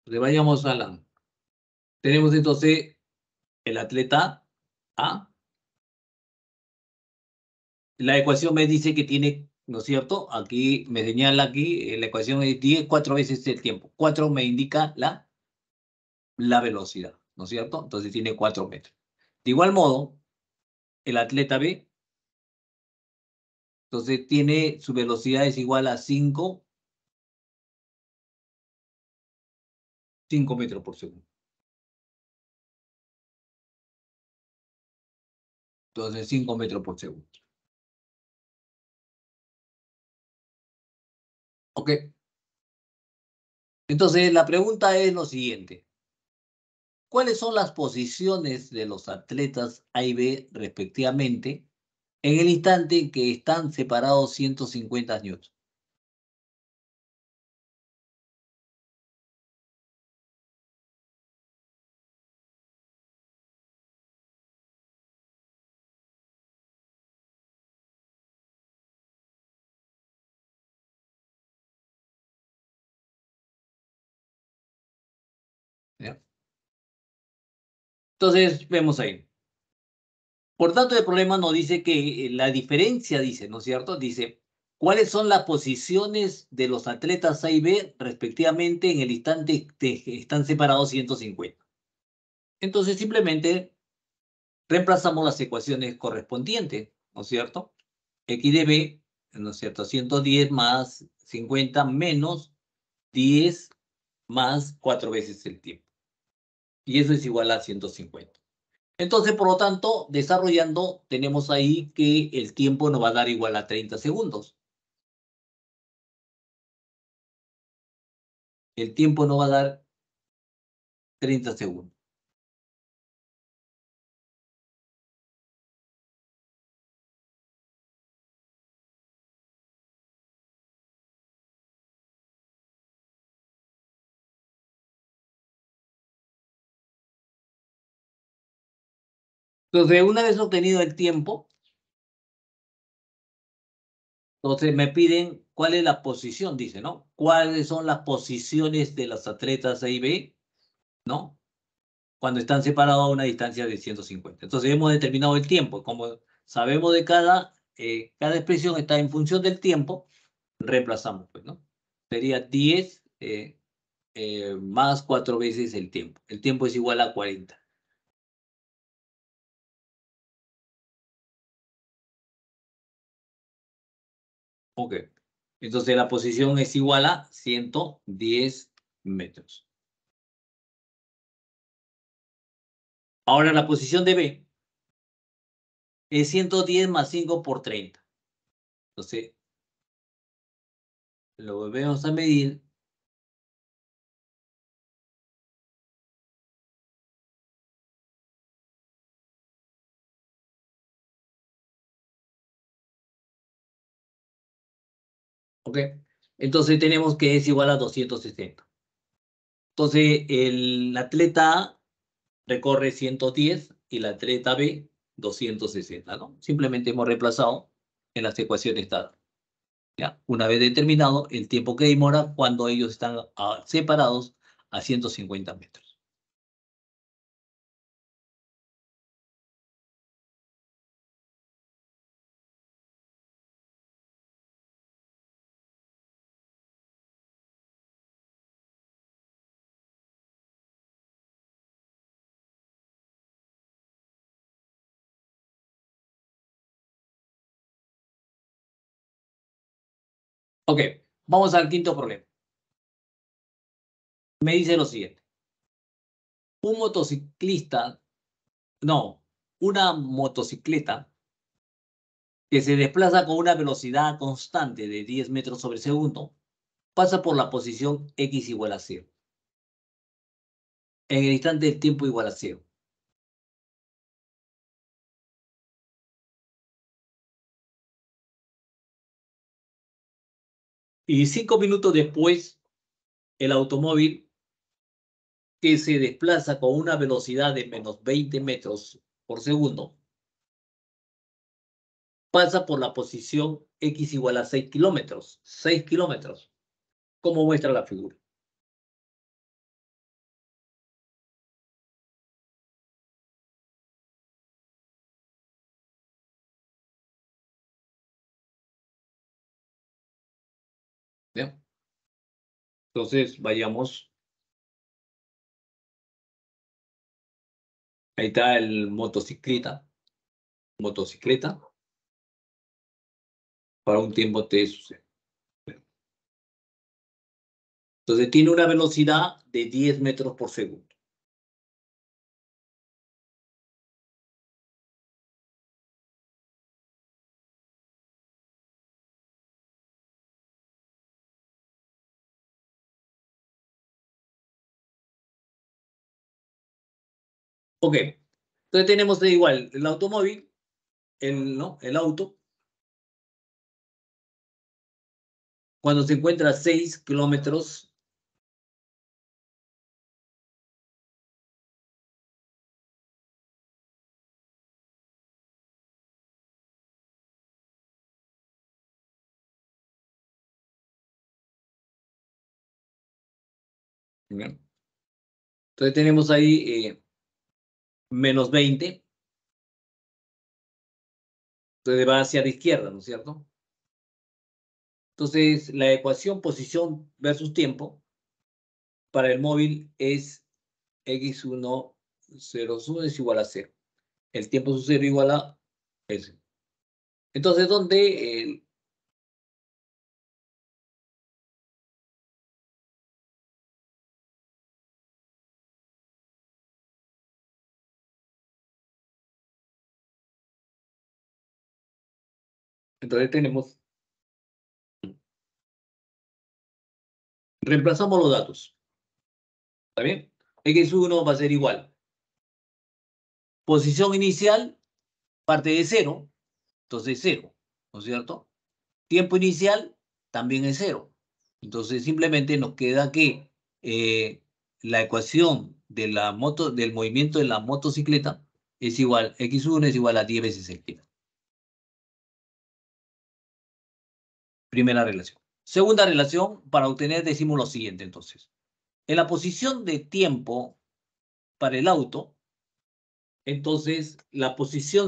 Le vayamos a la... Tenemos entonces el atleta A. La ecuación me dice que tiene, ¿no es cierto? Aquí me señala aquí, la ecuación es 10, 4 veces el tiempo. 4 me indica la velocidad, ¿no es cierto? Entonces tiene 4 metros. De igual modo, el atleta B, entonces tiene su velocidad es igual a 5 metros por segundo. Entonces 5 metros por segundo. ¿Ok? Entonces la pregunta es lo siguiente. ¿Cuáles son las posiciones de los atletas A y B respectivamente en el instante en que están separados 150 newtons? ¿Ya? Entonces, vemos ahí. Por tanto, el problema nos dice que la diferencia, dice, ¿no es cierto? Dice, ¿cuáles son las posiciones de los atletas A y B respectivamente en el instante que están separados 150? Entonces, simplemente reemplazamos las ecuaciones correspondientes, ¿no es cierto? X de B, ¿no es cierto? 110 más 50 menos 10 más 4 veces el tiempo. Y eso es igual a 150. Entonces, por lo tanto, desarrollando, tenemos ahí que el tiempo nos va a dar igual a 30 segundos. El tiempo nos va a dar 30 segundos. Entonces, una vez obtenido el tiempo, entonces me piden cuál es la posición, dice, ¿no? ¿Cuáles son las posiciones de los atletas A y B, ¿no? Cuando están separados a una distancia de 150. Entonces, hemos determinado el tiempo. Como sabemos de cada expresión está en función del tiempo, reemplazamos, pues, ¿no? Sería 10 más 4 veces el tiempo. El tiempo es igual a 40. Ok. Entonces la posición es igual a 110 metros. Ahora la posición de B es 110 más 5 por 30. Entonces lo volvemos a medir. Ok. Entonces tenemos que es igual a 260. Entonces el atleta A recorre 110 y el atleta B 260, ¿no? Simplemente hemos reemplazado en las ecuaciones dadas. ¿Ya? Una vez determinado el tiempo que demora cuando ellos están separados a 150 metros. Ok, vamos al quinto problema. Me dice lo siguiente. Un motociclista, no, una motocicleta que se desplaza con una velocidad constante de 10 metros sobre segundo pasa por la posición X igual a 0. En el instante del tiempo igual a 0. Y 5 minutos después, el automóvil que se desplaza con una velocidad de menos 20 metros por segundo pasa por la posición X igual a 6 kilómetros. 6 kilómetros, como muestra la figura. ¿Ya? Entonces, vayamos. Ahí está el motocicleta. Motocicleta para un tiempo t sucede. Entonces, tiene una velocidad de 10 metros por segundo. Ok. Entonces, tenemos igual el automóvil, ¿no? El auto, cuando se encuentra a 6 kilómetros. ¿Ya? Entonces, tenemos ahí menos 20. Entonces, va hacia la izquierda, ¿no es cierto? Entonces, la ecuación posición versus tiempo para el móvil es x1, 0, 1 es igual a 0. El tiempo su 0 igual a S. Entonces, ¿dónde? Entonces tenemos, reemplazamos los datos. ¿Está bien? X1 va a ser igual. Posición inicial parte de 0, entonces 0, ¿no es cierto? Tiempo inicial también es 0. Entonces simplemente nos queda que la ecuación de del movimiento de la motocicleta es igual, x1 es igual a 10 veces el tiempo. Primera relación. Segunda relación, para obtener decimos lo siguiente entonces. En la posición de tiempo para el auto, entonces la posición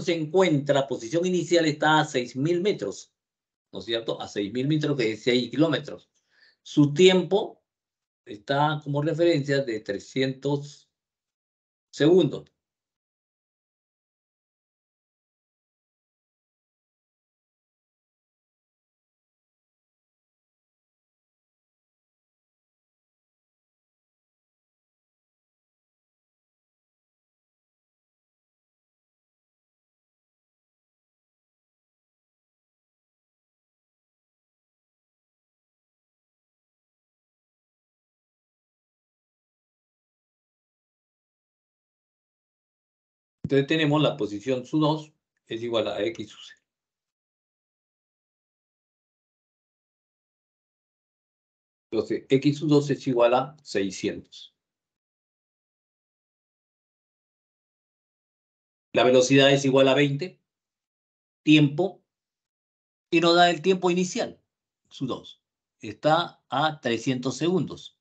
posición inicial está a 6.000 metros, ¿no es cierto? A 6.000 metros, que es 6 kilómetros. Su tiempo está como referencia de 300 segundos. Entonces tenemos la posición su2 es igual a x su 0. Entonces, x su 2 es igual a 600. La velocidad es igual a 20. Tiempo. Y nos da el tiempo inicial, su 2. Está a 300 segundos.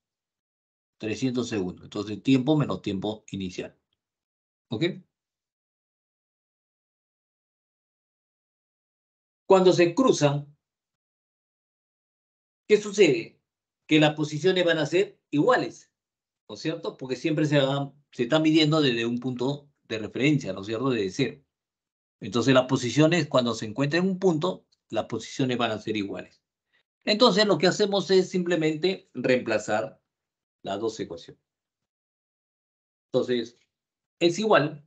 300 segundos. Entonces, tiempo menos tiempo inicial. ¿Ok? Cuando se cruzan, ¿qué sucede? Que las posiciones van a ser iguales, ¿no es cierto? Porque siempre se está midiendo desde un punto de referencia, ¿no es cierto? Desde cero. Entonces, las posiciones, cuando se encuentran en un punto, las posiciones van a ser iguales. Entonces, lo que hacemos es simplemente reemplazar las dos ecuaciones. Entonces, es igual.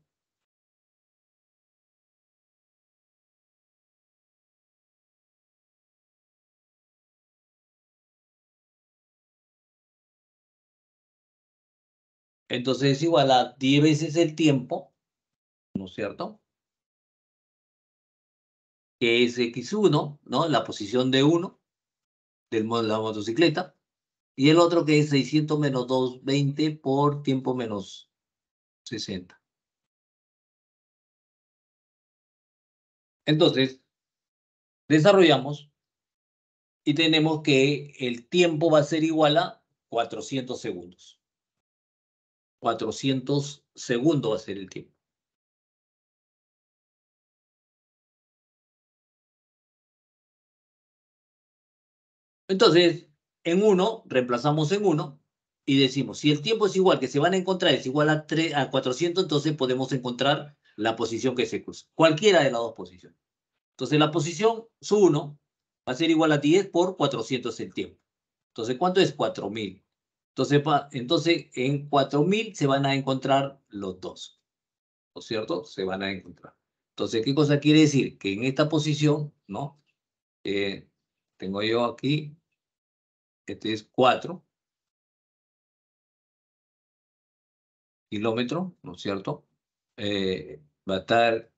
Entonces, es igual a 10 veces el tiempo, ¿no es cierto? Que es x1, ¿no? La posición de 1 de la motocicleta. Y el otro que es 600 menos 220 por tiempo menos 60. Entonces, desarrollamos y tenemos que el tiempo va a ser igual a 400 segundos. 400 segundos va a ser el tiempo. Entonces, en 1, reemplazamos en 1 y decimos, si el tiempo es igual, que se van a encontrar, es igual a 400, entonces podemos encontrar la posición que se cruza. Cualquiera de las dos posiciones. Entonces la posición, su 1, va a ser igual a 10 por 400 el tiempo. Entonces, ¿cuánto es? 4000. Entonces, en 4000 se van a encontrar los dos. ¿No es cierto? Se van a encontrar. Entonces, ¿qué cosa quiere decir? Que en esta posición, ¿no? Tengo yo aquí, este es 4 kilómetros, ¿no es cierto? Va a estar.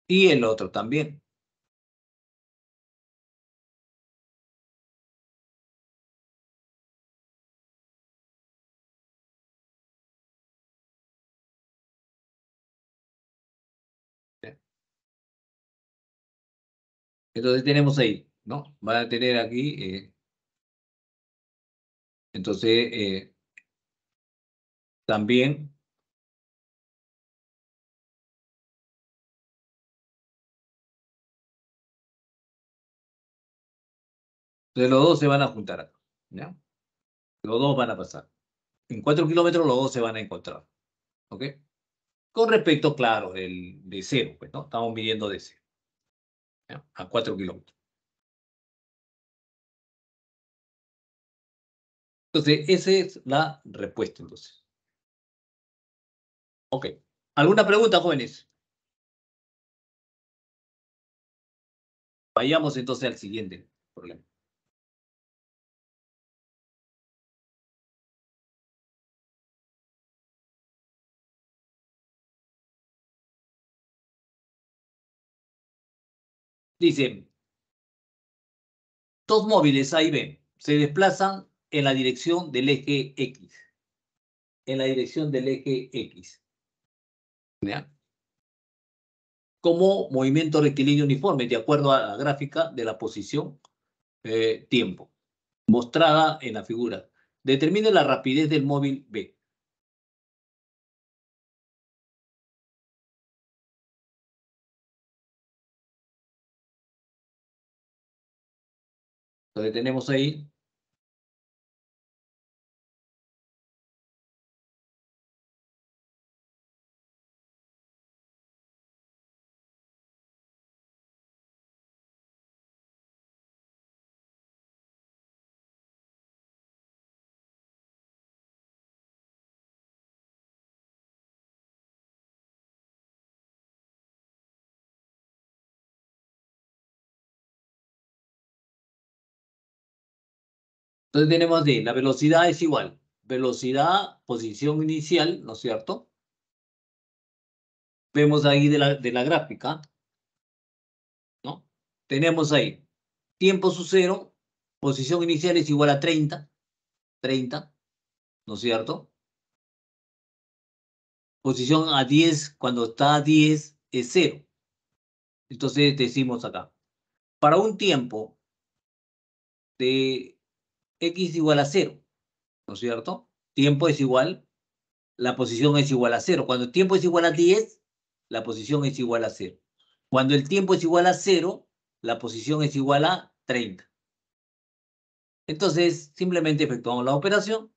Y el otro también. Entonces tenemos ahí, ¿no? Van a tener aquí, entonces también entonces los dos se van a juntar acá, ¿ya? Los dos van a pasar. En 4 kilómetros los dos se van a encontrar, ¿ok? Con respecto, claro, de cero, pues, ¿no? Estamos midiendo de cero, ¿ya? A 4 kilómetros. Entonces, esa es la respuesta, entonces. Ok. ¿Alguna pregunta, jóvenes? Vayamos entonces al siguiente problema. Dice, dos móviles A y B se desplazan en la dirección del eje X. En la dirección del eje X. ¿Ya? Como movimiento rectilíneo uniforme, de acuerdo a la gráfica de la posición tiempo, mostrada en la figura. Determine la rapidez del móvil B. Entonces tenemos ahí, entonces tenemos de la velocidad es igual. Velocidad, posición inicial, ¿no es cierto? Vemos ahí de la gráfica, ¿no? Tenemos ahí tiempo su cero, posición inicial es igual a 30, 30, ¿no es cierto? Posición a 10, cuando está a 10 es cero. Entonces decimos acá, para un tiempo de X igual a cero, ¿no es cierto? Tiempo es igual, la posición es igual a cero. Cuando el tiempo es igual a 10, la posición es igual a cero. Cuando el tiempo es igual a cero, la posición es igual a 30. Entonces, simplemente efectuamos la operación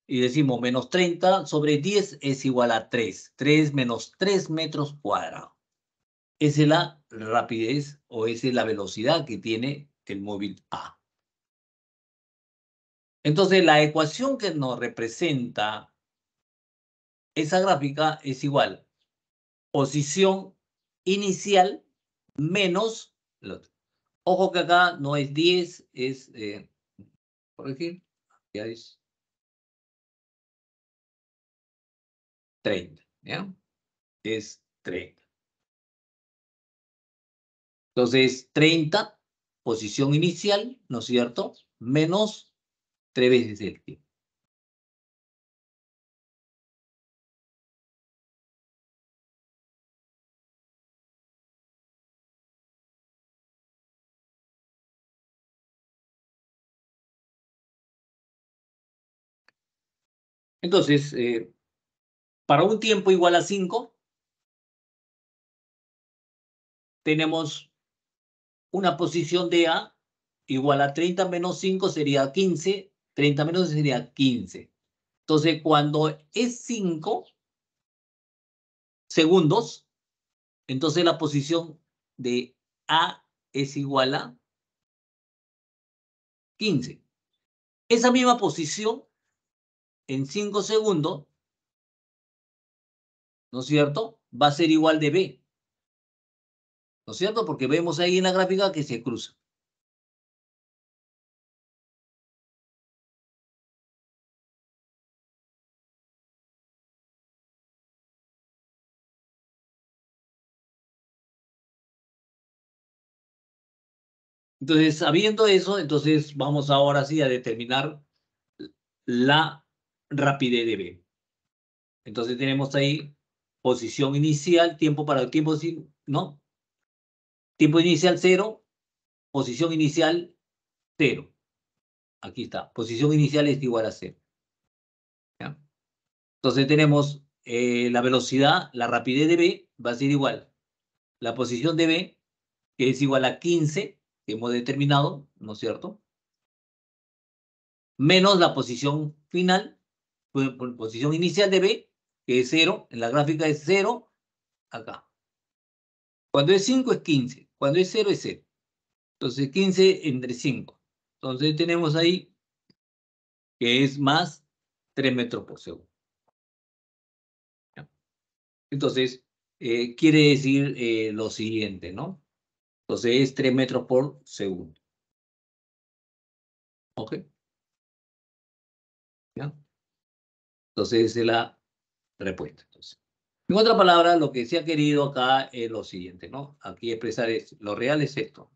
y decimos menos 30 sobre 10 es igual a 3. 3 menos 3 metros cuadrados. Esa es la rapidez o esa es la velocidad que tiene el móvil A. Entonces, la ecuación que nos representa esa gráfica es igual posición inicial menos el otro. Ojo que acá no es 10, es, corregir, ya es 30, ¿ya? Es 30. Entonces, 30, posición inicial, ¿no es cierto? Menos 3 veces el tiempo. Entonces, Para un tiempo igual a 5, tenemos una posición de A igual a 30 menos 5 sería 15, 30 menos sería 15. Entonces, cuando es 5 segundos, entonces la posición de A es igual a 15. Esa misma posición en 5 segundos, ¿no es cierto?, va a ser igual de B, ¿no es cierto? Porque vemos ahí en la gráfica que se cruza. Entonces, sabiendo eso, entonces vamos ahora sí a determinar la rapidez de B. Entonces tenemos ahí posición inicial, tiempo para el tiempo, ¿no? Tiempo inicial 0, posición inicial 0. Aquí está, posición inicial es igual a 0. ¿Ya? Entonces tenemos la velocidad, la rapidez de B va a ser igual. La posición de B, que es igual a 15, que hemos determinado, ¿no es cierto?, menos la posición final, posición inicial de B, que es 0, en la gráfica es 0, acá. Cuando es 5 es 15, cuando es 0 es 0. Entonces 15 entre 5. Entonces tenemos ahí que es más 3 metros por segundo. ¿Ya? Entonces, quiere decir lo siguiente, ¿no? Entonces es 3 metros por segundo. ¿Ok? ¿Ya? Entonces esa es la respuesta. Entonces, en otra palabra, lo que se ha querido acá es lo siguiente, ¿no? Aquí expresar lo real es esto.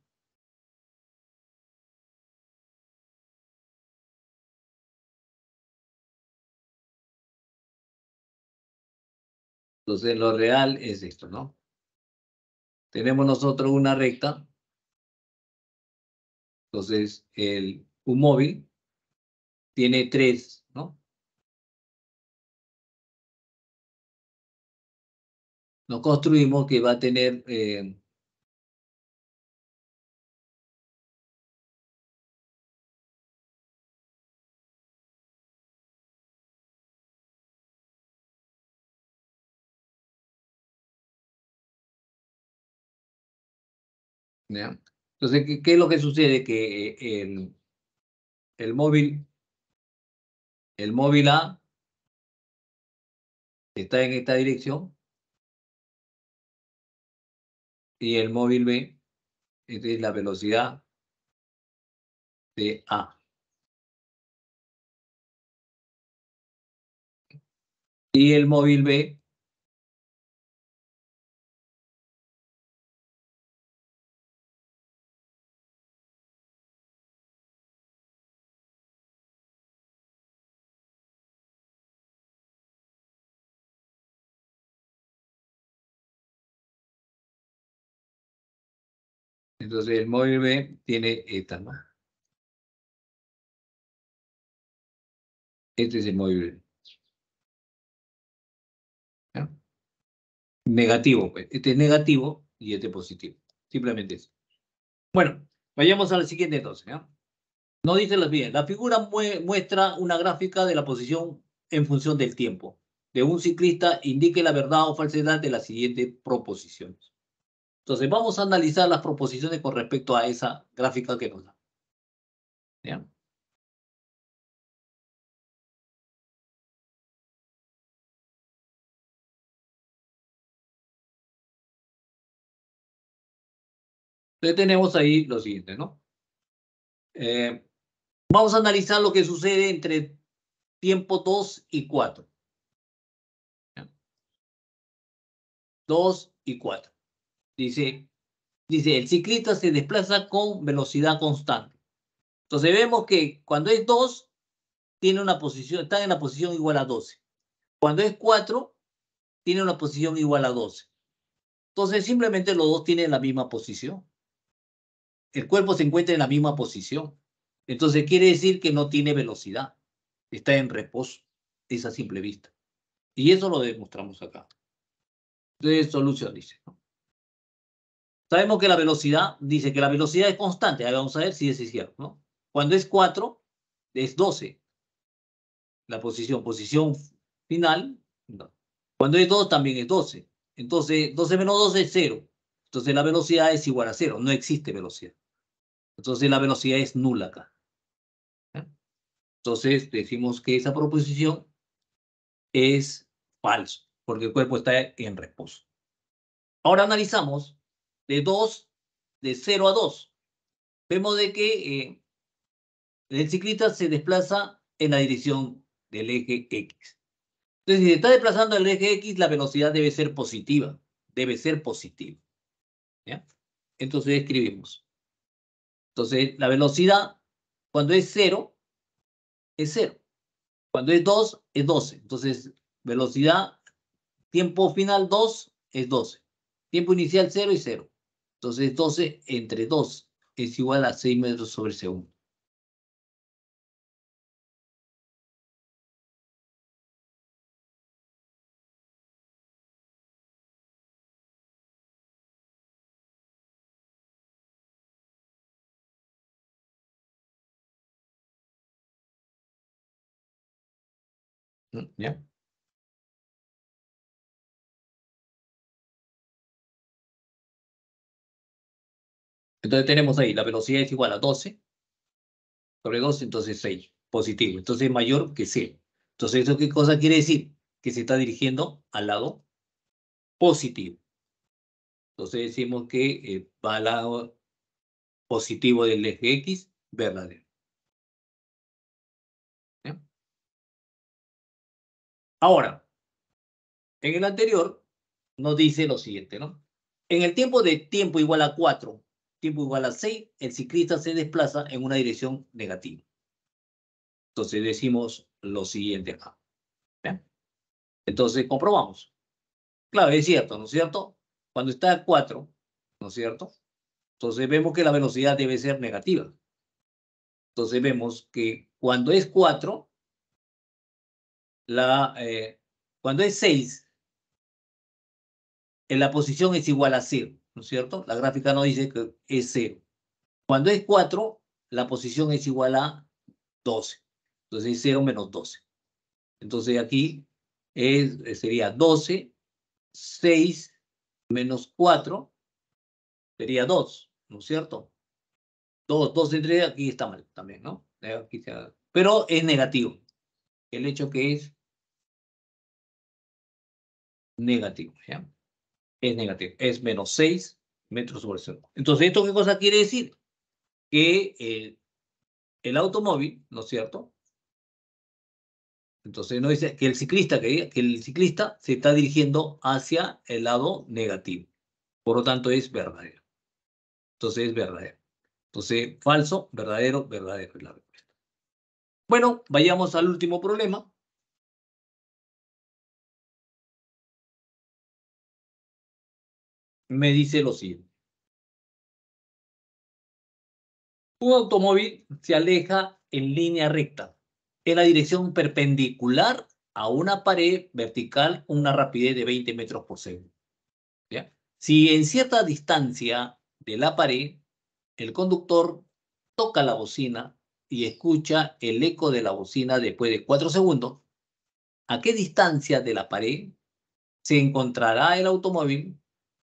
Entonces lo real es esto, ¿no? Tenemos nosotros una recta. Entonces un móvil tiene 3, ¿no? Nos construimos que va a tener ¿ya? Entonces, ¿qué es lo que sucede? Que el móvil A está en esta dirección y el móvil B, esta es la velocidad de A. Y el móvil B entonces el móvil B tiene esta, ¿no? Este es el móvil B. ¿Ya? Negativo, pues. Este es negativo y este positivo. Simplemente eso. Bueno, vayamos a la siguiente entonces, ¿ya? No dice las bien. La figura muestra una gráfica de la posición en función del tiempo de un ciclista. Indique la verdad o falsedad de las siguientes proposiciones. Entonces, vamos a analizar las proposiciones con respecto a esa gráfica que nos da. ¿Ya? Entonces, tenemos ahí lo siguiente, ¿no? Vamos a analizar lo que sucede entre tiempo 2 y 4. 2 y 4. Dice, el ciclista se desplaza con velocidad constante. Entonces vemos que cuando es 2, tiene una posición, está en la posición igual a 12. Cuando es 4, tiene una posición igual a 12. Entonces simplemente los dos tienen la misma posición. El cuerpo se encuentra en la misma posición. Entonces quiere decir que no tiene velocidad. Está en reposo. Es a simple vista. Y eso lo demostramos acá. Entonces, solución dice, ¿no? Sabemos que la velocidad, dice que la velocidad es constante. Ahora vamos a ver si es cierto, ¿no? Cuando es 4, es 12. La posición final, no. Cuando es 2, también es 12. Entonces, 12 menos 12 es 0. Entonces, la velocidad es igual a 0. No existe velocidad. Entonces, la velocidad es nula acá. ¿Eh? Entonces, decimos que esa proposición es falso, porque el cuerpo está en reposo. Ahora analizamos de 0 a 2. Vemos de que el ciclista se desplaza en la dirección del eje X. Entonces, si se está desplazando en el eje X, la velocidad debe ser positiva. Debe ser positiva. ¿Ya? Entonces escribimos. Entonces, la velocidad, cuando es 0, es 0. Cuando es 2, es 12. Entonces, velocidad, tiempo final 2 es 12. Tiempo inicial 0 y 0. Entonces, 12 entre 2 es igual a 6 metros sobre segundo. ¿Ya? Entonces tenemos ahí, la velocidad es igual a 12 sobre 2, entonces 6, positivo. Entonces es mayor que 0. Entonces, ¿eso qué cosa quiere decir? Que se está dirigiendo al lado positivo. Entonces decimos que va al lado positivo del eje X, verdadero. ¿Ya? Ahora, en el anterior nos dice lo siguiente, ¿no? En el tiempo de tiempo igual a 4, tiempo igual a 6, el ciclista se desplaza en una dirección negativa. Entonces decimos lo siguiente acá. ¿Ya? Entonces comprobamos. Claro, es cierto, ¿no es cierto? Cuando está a 4, ¿no es cierto? Entonces vemos que la velocidad debe ser negativa. Entonces vemos que cuando es 4, cuando es 6, en la posición es igual a 0, ¿no es cierto? La gráfica nos dice que es 0. Cuando es 4, la posición es igual a 12. Entonces es 0 menos 12. Entonces aquí sería 12, 6 menos 4 sería 2, ¿no es cierto? 2 entre aquí está mal también, ¿no? Pero es negativo. El hecho que es negativo, ¿ya? Es negativo. Es menos 6 metros sobre segundo. Entonces, ¿esto qué cosa quiere decir? Que el automóvil, ¿no es cierto? Entonces, no dice que el ciclista se está dirigiendo hacia el lado negativo. Por lo tanto, es verdadero. Entonces, es verdadero. Entonces, falso, verdadero, verdadero es la respuesta. Bueno, vayamos al último problema. Me dice lo siguiente. Un automóvil se aleja en línea recta, en la dirección perpendicular a una pared vertical con una rapidez de 20 metros por segundo. ¿Ya? Si en cierta distancia de la pared, el conductor toca la bocina y escucha el eco de la bocina después de 4 segundos, ¿a qué distancia de la pared se encontrará el automóvil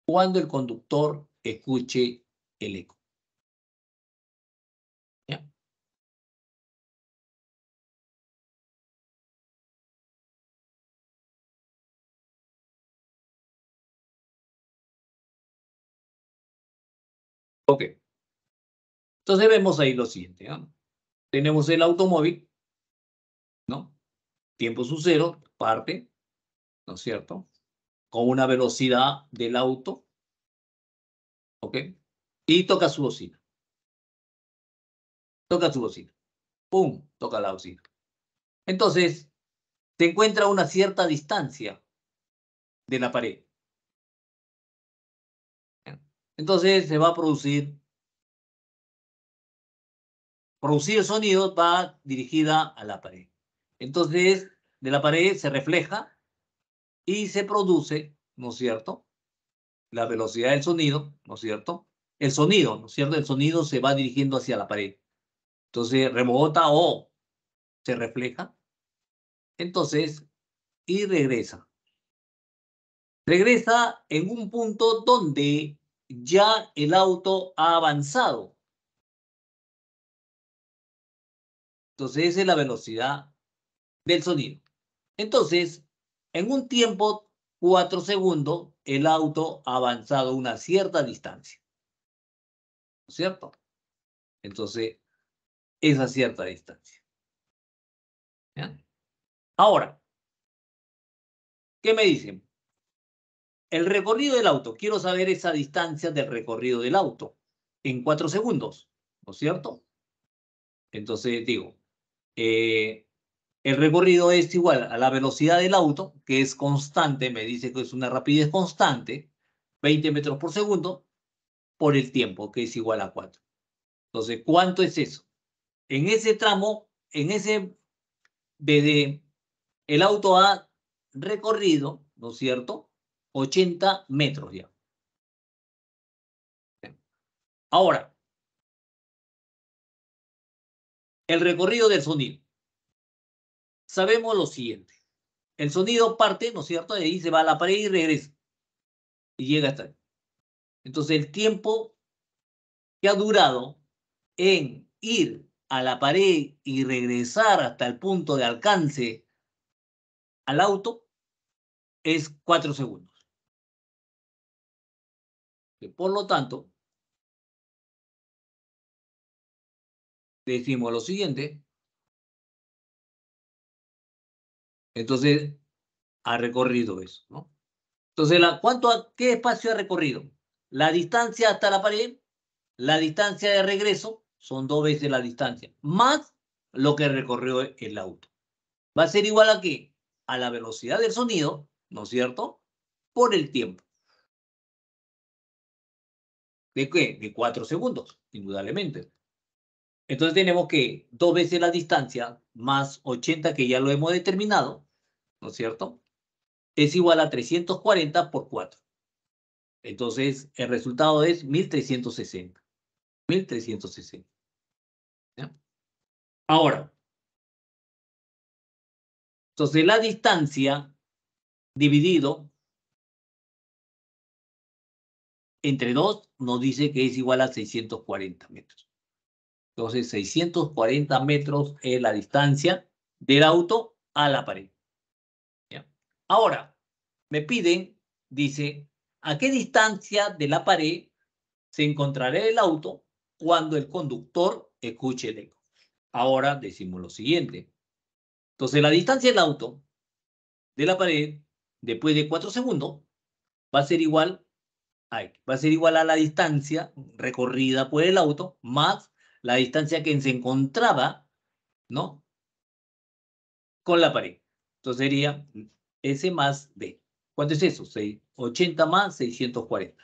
cuando el conductor escuche el eco? ¿Ya? Ok. Entonces vemos ahí lo siguiente, ¿no? Tenemos el automóvil, ¿no? Tiempo su cero, parte, ¿no es cierto? Con una velocidad del auto, ¿ok? Y toca su bocina. Toca su bocina. ¡Pum! Toca la bocina. Entonces, se encuentra a una cierta distancia de la pared. ¿Ya? Entonces, se va a producir sonido, va dirigida a la pared. Entonces, de la pared se refleja y se produce, ¿no es cierto?, la velocidad del sonido, ¿no es cierto? El sonido, ¿no es cierto? El sonido se va dirigiendo hacia la pared. Entonces rebota o se refleja. Entonces, y regresa. Regresa en un punto donde ya el auto ha avanzado. Entonces, esa es la velocidad del sonido. Entonces, en un tiempo, 4 segundos, el auto ha avanzado una cierta distancia. ¿No es cierto? Entonces, esa cierta distancia. ¿Ya? Ahora, ¿qué me dicen? El recorrido del auto. Quiero saber esa distancia del recorrido del auto en 4 segundos. ¿No es cierto? Entonces, digo, el recorrido es igual a la velocidad del auto, que es constante, me dice que es una rapidez constante, 20 metros por segundo, por el tiempo, que es igual a 4. Entonces, ¿cuánto es eso? En ese tramo, desde el auto ha recorrido, ¿no es cierto?, 80 metros ya. Ahora, el recorrido del sonido. Sabemos lo siguiente. El sonido parte, ¿no es cierto?, de ahí se va a la pared y regresa. Y llega hasta ahí. Entonces, el tiempo que ha durado en ir a la pared y regresar hasta el punto de alcance al auto es 4 segundos. Por lo tanto, decimos lo siguiente. Entonces, ha recorrido eso, ¿no? Entonces, ¿qué espacio ha recorrido? La distancia hasta la pared, la distancia de regreso, son 2 veces la distancia, más lo que recorrió el auto. Va a ser igual a ¿qué? A la velocidad del sonido, ¿no es cierto?, por el tiempo. ¿De qué? De 4 segundos, indudablemente. Entonces tenemos que 2 veces la distancia más 80, que ya lo hemos determinado, ¿no es cierto?, es igual a 340 por 4. Entonces, el resultado es 1360. 1360. ¿Ya? Ahora, entonces la distancia dividido entre 2 nos dice que es igual a 640 metros. Entonces, 640 metros es la distancia del auto a la pared. ¿Ya? Ahora, me piden, dice, ¿a qué distancia de la pared se encontrará el auto cuando el conductor escuche el eco? Ahora decimos lo siguiente. Entonces, la distancia del auto de la pared después de 4 segundos va a ser igual a la distancia recorrida por el auto más la distancia que se encontraba, ¿no?, con la pared. Entonces sería S más D. ¿Cuánto es eso? 80 más 640.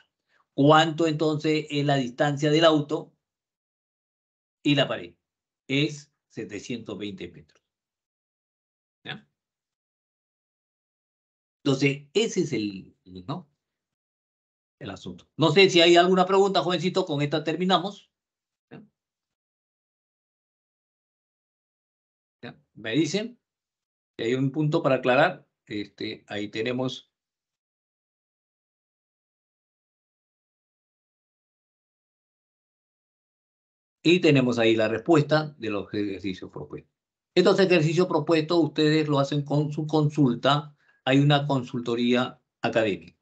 ¿Cuánto entonces es la distancia del auto y la pared? Es 720 metros. ¿Ya? Entonces, ese es ¿no?, el asunto. No sé si hay alguna pregunta, jovencito, con esta terminamos. ¿Ya? ¿Ya? Me dicen que hay un punto para aclarar. Ahí tenemos. Y tenemos ahí la respuesta de los ejercicios propuestos. Estos ejercicios propuestos ustedes lo hacen con su consulta. Hay una consultoría académica.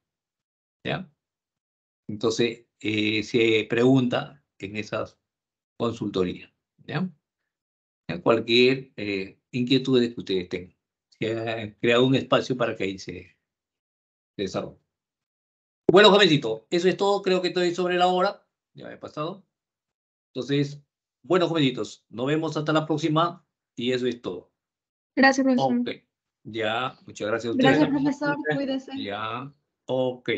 ¿Ya? Entonces, se pregunta en esas consultorías. ¿Ya? Cualquier inquietud que ustedes tengan. Se ha creado un espacio para que ahí se desarrolle. Bueno, jovencito, eso es todo. Creo que estoy sobre la hora. Ya he pasado. Entonces, bueno, jovencitos, nos vemos hasta la próxima y eso es todo. Gracias, profesor. Ok, ya, muchas gracias a ustedes. Gracias, profesor. Cuídese. Ya, ok.